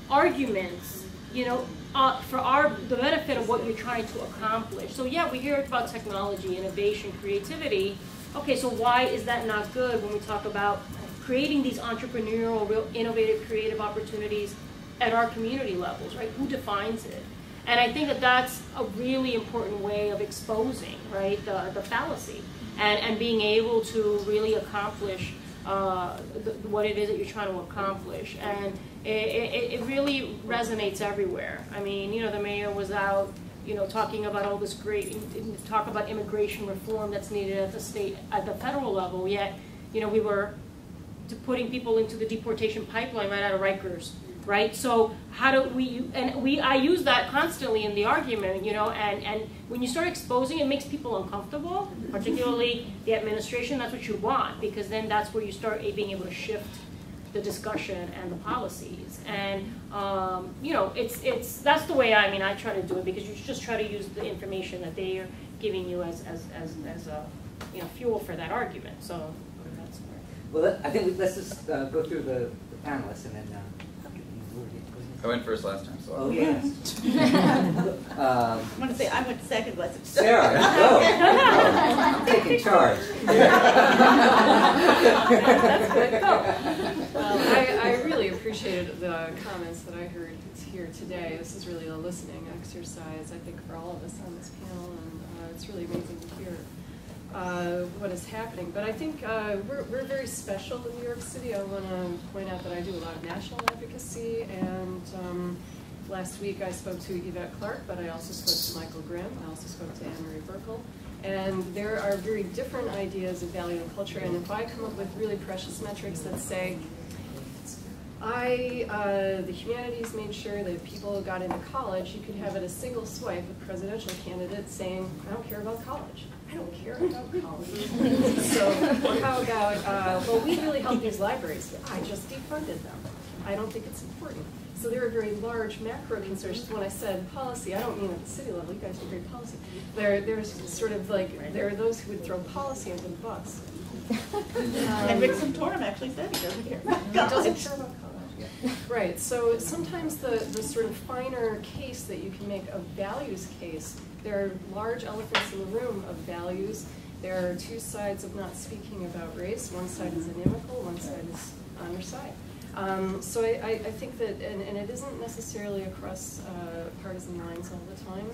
arguments, for the benefit of what you're trying to accomplish. So yeah, we hear about technology, innovation, creativity. Okay, so why is that not good when we talk about creating these entrepreneurial, real innovative, creative opportunities at our community levels, right? Who defines it? And I think that that's a really important way of exposing, right, the fallacy and being able to really accomplish what it is that you're trying to accomplish. And it really resonates everywhere. The mayor was out, talking about all this talk about immigration reform that's needed at the federal level, yet, we were putting people into the deportation pipeline right out of Rikers, right? So how do I use that constantly in the argument, and when you start exposing, it makes people uncomfortable, particularly the administration. That's what you want, because then that's where you start being able to shift the discussion and the policies. And, that's the way I try to do it, because you just try to use the information that they are giving you as fuel for that argument. So that's where. Well, I think let's just go through the panelists and then. I went first last time, so. Oh yes. I want to say I went second last time. Sarah, go. I'm taking charge. That's good. Go. Well, I really appreciated the comments that I heard here today. This is really a listening exercise, I think, for all of us on this panel, and it's really amazing to hear what is happening. But I think we're very special in New York City. I want to point out that I do a lot of national advocacy, and Last week I spoke to Yvette Clark, but I also spoke to Michael Grimm. I also spoke to Anne-Marie Burkle. And there are very different ideas of value and culture. And if I come up with really precious metrics that say, the humanities made sure that people got into college, you could have at a single swipe a presidential candidate saying, I don't care about college. I don't care about college. So how about, well, we really help these libraries. I just defunded them. I don't think it's important. So there are very large macro concerns. When I said policy, I don't mean at the city level. You guys do great policy. There's sort of like, there are those who would throw policy under the bus. And Rick Santorum actually said he doesn't care about college. Doesn't care about college. Yeah. Right. So sometimes the sort of finer case that you can make, a values case, there are large elephants in the room of values. There are two sides of not speaking about race. One side is inimical, one side is on your side. So I think that, and it isn't necessarily across partisan lines all the time.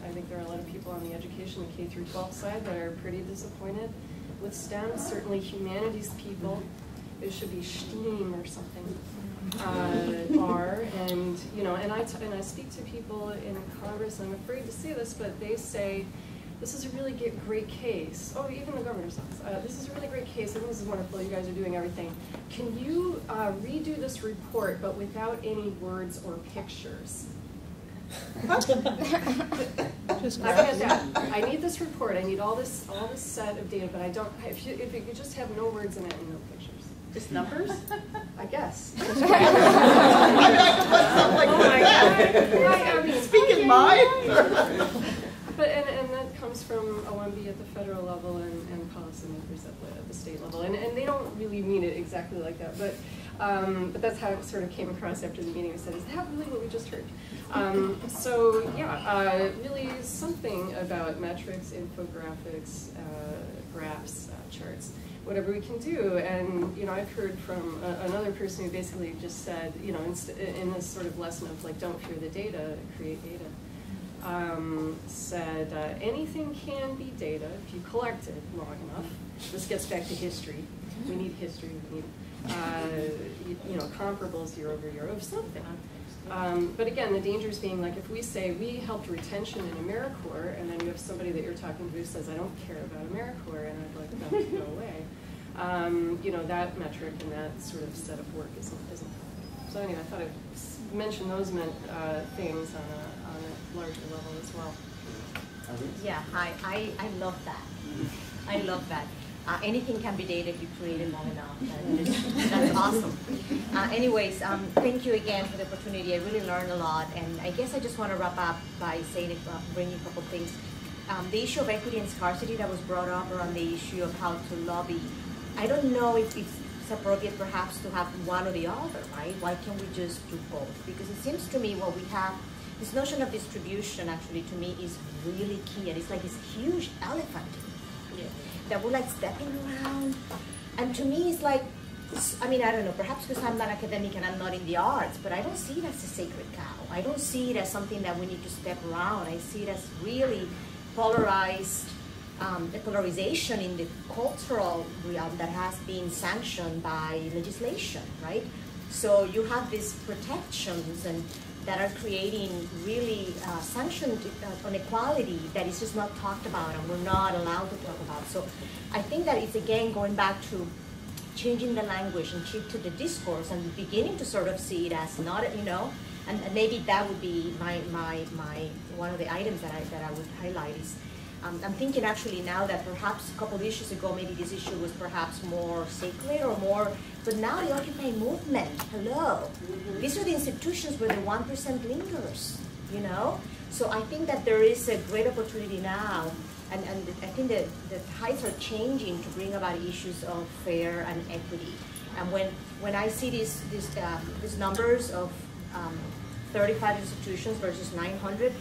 I think there are a lot of people on the education, the K through 12 side, that are pretty disappointed with STEM. Certainly humanities people, it should be STEAM or something, are, and you know, and I speak to people in Congress, and I'm afraid to say this, but they say, this is a really great case. Oh, even the governor's office. This is a really great case. I think this is wonderful. You guys are doing everything. Can you redo this report, but without any words or pictures? Just I get that. I need this report. I need all this set of data, but I don't. If you could just have no words in it and no pictures. Just numbers? I guess. I mean, I could put something like that. I mean, speak in mind. But and that comes from OMB at the federal level and policymakers at the state level, and they don't really mean it exactly like that, but that's how it sort of came across after the meeting. I said, is that really what we just heard? So yeah, really something about metrics, infographics, graphs, charts, whatever we can do. And you know, I've heard from another person who basically just said, you know, in this sort of lesson of like, don't fear the data, create data. Said anything can be data if you collect it long enough. This gets back to history. We need history. We need you know, comparables year over year of something. But again, the danger is being like, if we say we helped retention in AmeriCorps, and then you have somebody that you're talking to who says, I don't care about AmeriCorps, and I'd like them to go away. You know, that metric and that sort of set of work isn't. So anyway, I thought I'd mention those things on a larger level as well. Yeah, I love that. I love that. Anything can be data if you create it long enough. That's awesome. Anyways, thank you again for the opportunity. I really learned a lot, and I guess I just want to wrap up by saying, bringing a couple things. The issue of equity and scarcity that was brought up around the issue of how to lobby. I don't know if it's appropriate perhaps to have one or the other, right? Why can't we just do both? Because it seems to me what we have, this notion of distribution actually to me is really key, and it's like this huge elephant that we're like stepping around. And to me it's like, I mean, I don't know, perhaps because I'm not academic and I'm not in the arts, but I don't see it as a sacred cow. I don't see it as something that we need to step around. I see it as really polarized, a polarization in the cultural realm that has been sanctioned by legislation, right? So you have these protections and that are creating really sanctioned inequality that is just not talked about and we're not allowed to talk about. So I think that it's again going back to changing the language and to the discourse and beginning to sort of see it as not, you know, and maybe that would be my one of the items that I would highlight is I'm thinking actually now that perhaps a couple of issues ago, maybe this issue was perhaps more sacred or more, but now the Occupy movement, hello. These are the institutions where the 1% lingers, you know? So I think that there is a great opportunity now, and I think that the tides are changing to bring about issues of fair and equity. And when I see these numbers of 35 institutions versus 900,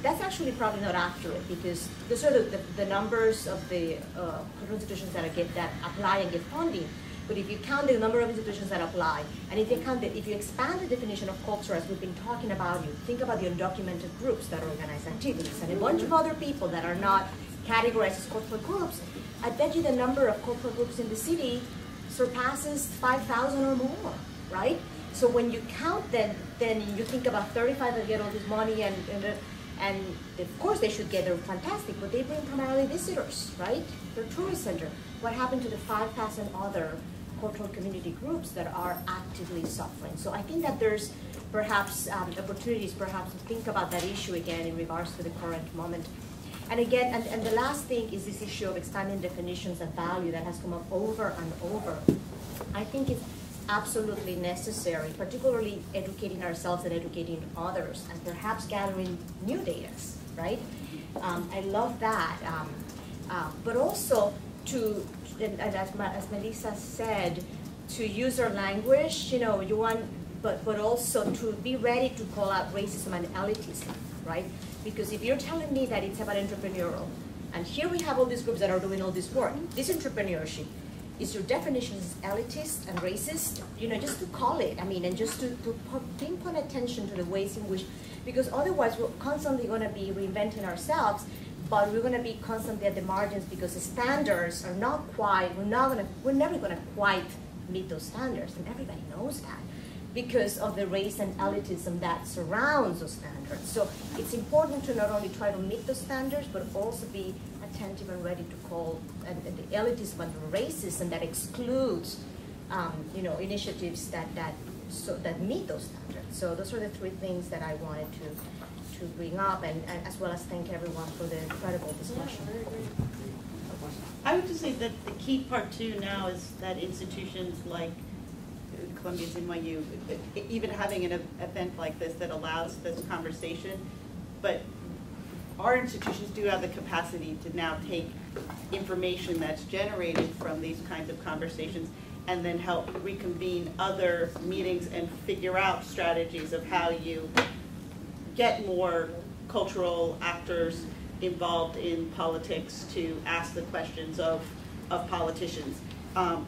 that's actually probably not accurate because those are the numbers of the institutions that apply and get funding. But if you count the number of institutions that apply, and if you expand the definition of culture as we've been talking about, you think about the undocumented groups that organize activities and a bunch of other people that are not categorized as cultural groups, I bet you the number of cultural groups in the city surpasses 5,000 or more, right? So when you count them, then you think about 35 that get all this money, and of course they should get, they're fantastic, but they bring primarily visitors, right? They're a tourist center. What happened to the 5,000 other cultural community groups that are actively suffering? So I think that there's perhaps opportunities perhaps to think about that issue again in regards to the current moment. And again, and the last thing is this issue of expanding definitions of value that has come up over and over. I think it's absolutely necessary, particularly educating ourselves and educating others, and perhaps gathering new data, right? I love that. But also to, and as Melissa said, to use our language, you know, you want, but also to be ready to call out racism and elitism, right? Because if you're telling me that it's about entrepreneurial, and here we have all these groups that are doing all this work, this entrepreneurship, is your definition is elitist and racist, you know, just to call it, I mean, and just to pinpoint attention to the ways in which, because otherwise we're constantly going to be reinventing ourselves, but we're going to be constantly at the margins because the standards are not quite, we're never going to quite meet those standards, and everybody knows that, because of the race and elitism that surrounds those standards. So it's important to not only try to meet those standards, but also be attentive and ready to call the elitism and the racism that excludes, you know, initiatives that meet those standards. So those are the three things that I wanted to bring up, and as well as thank everyone for the incredible discussion. I would just say that the key part too now is that institutions like Columbia's NYU, even having an event like this that allows this conversation, but our institutions do have the capacity to now take information that's generated from these kinds of conversations and then help reconvene other meetings and figure out strategies of how you get more cultural actors involved in politics to ask the questions of politicians.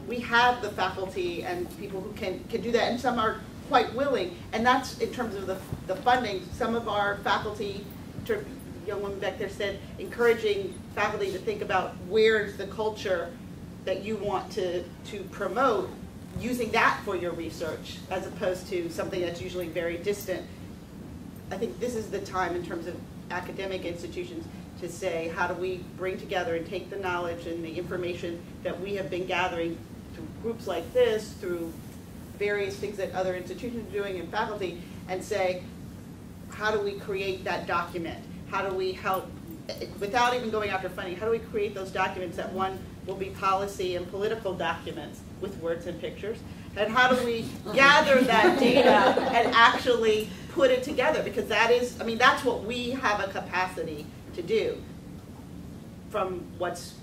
We have the faculty and people who can do that, and some are quite willing, and that's in terms of the funding. Some of our faculty, young woman back there said, encouraging faculty to think about where's the culture that you want to promote, using that for your research, as opposed to something that's usually very distant. I think this is the time in terms of academic institutions to say, how do we bring together and take the knowledge and the information that we have been gathering through groups like this, through various things that other institutions are doing and faculty, and say, how do we create that document? How do we help, without even going after funding, how do we create those documents that, one, will be policy and political documents with words and pictures? And how do we gather that data and actually put it together? Because that is, I mean, that's what we have a capacity to do from what's,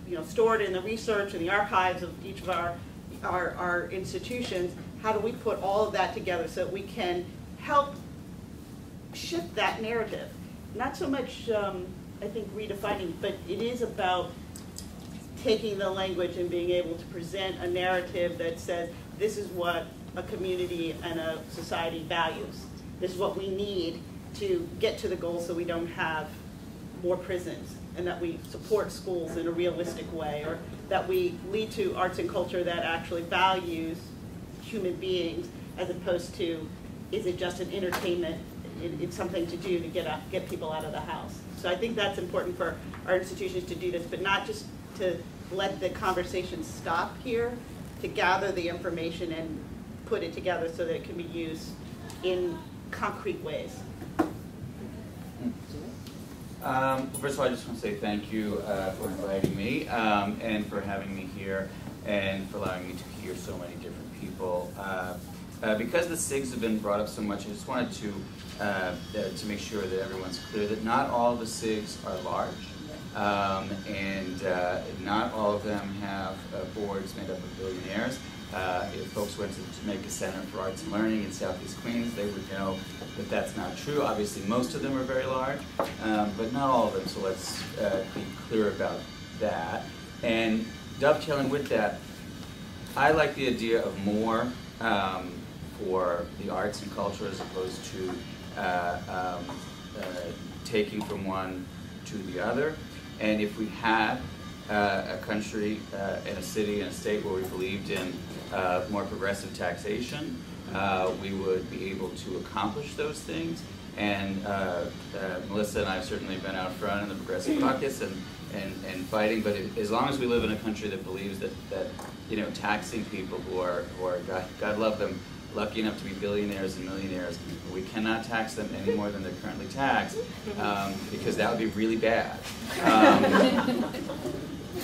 you know, stored in the research and the archives of each of our institutions. How do we put all of that together so that we can help shift that narrative? Not so much, I think, redefining, but it is about taking the language and being able to present a narrative that says, this is what a community and a society values. This is what we need to get to the goal so we don't have more prisons, and that we support schools in a realistic way, or that we lead to arts and culture that actually values human beings, as opposed to, is it just an entertainment? It's something to do to get people out of the house. So I think that's important for our institutions to do this, but not just to let the conversation stop here, to gather the information and put it together so that it can be used in concrete ways. First of all, I just want to say thank you for inviting me and for having me here and for allowing me to hear so many different people. Because the SIGs have been brought up so much, I just wanted to make sure that everyone's clear that not all the SIGs are large, and not all of them have boards made up of billionaires. If folks went to Jamaica Center for Arts and Learning in Southeast Queens, they would know that that's not true. Obviously, most of them are very large, but not all of them, so let's be clear about that. And dovetailing with that, I like the idea of more for the arts and culture as opposed to taking from one to the other. And if we had a country and a city and a state where we believed in more progressive taxation, we would be able to accomplish those things. And Melissa and I have certainly been out front in the Progressive Caucus and fighting, but as long as we live in a country that believes that you know, taxing people who are God love them, lucky enough to be billionaires and millionaires, we cannot tax them any more than they're currently taxed, because that would be really bad.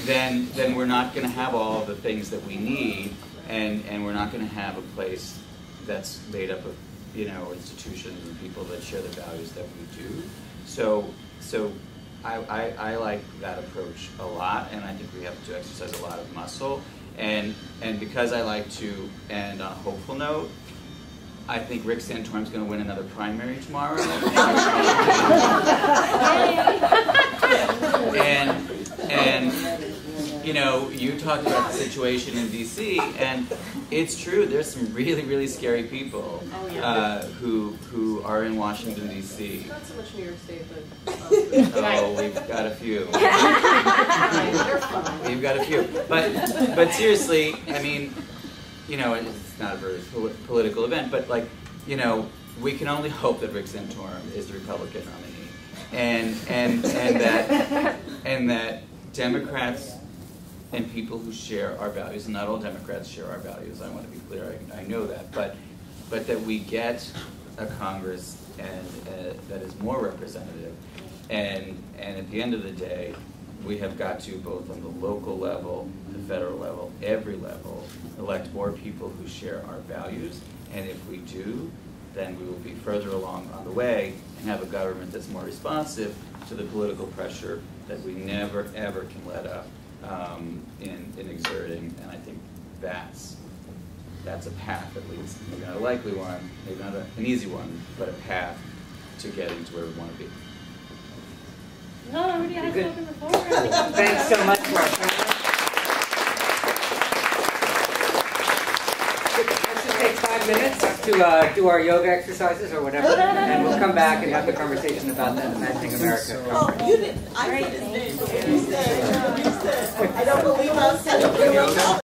Then we're not going to have all of the things that we need, and we're not going to have a place that's made up of, you know, institutions and people that share the values that we do. So I like that approach a lot, and I think we have to exercise a lot of muscle. And because I like to end on a hopeful note, I think Rick Santorum's going to win another primary tomorrow. and you know, you talked about the situation in D.C., and it's true. There's some really, really scary people who are in Washington, D.C. Not so much New York State, but oh, we've got a few. We've got a few. But seriously, I mean, you know, it's not a very political event, but like, you know, we can only hope that Rick Santorum is the Republican nominee, and that Democrats and people who share our values, and not all Democrats share our values, I want to be clear, I know that, but that we get a Congress that is more representative, and at the end of the day, we have got to, both on the local level, the federal level, every level, elect more people who share our values, and if we do, then we will be further along on the way and have a government that's more responsive to the political pressure that we never, ever can let up in exerting, and I think that's a path, at least. Maybe not a likely one, maybe not an easy one, but a path to getting to where we want to be. No, already has spoken before. Thanks so much for our panel. Let's just take 5 minutes to do our yoga exercises or whatever, and we'll come back and have the conversation about the Imagining America. Oh, you didn't. I said his name. You said, I don't believe us.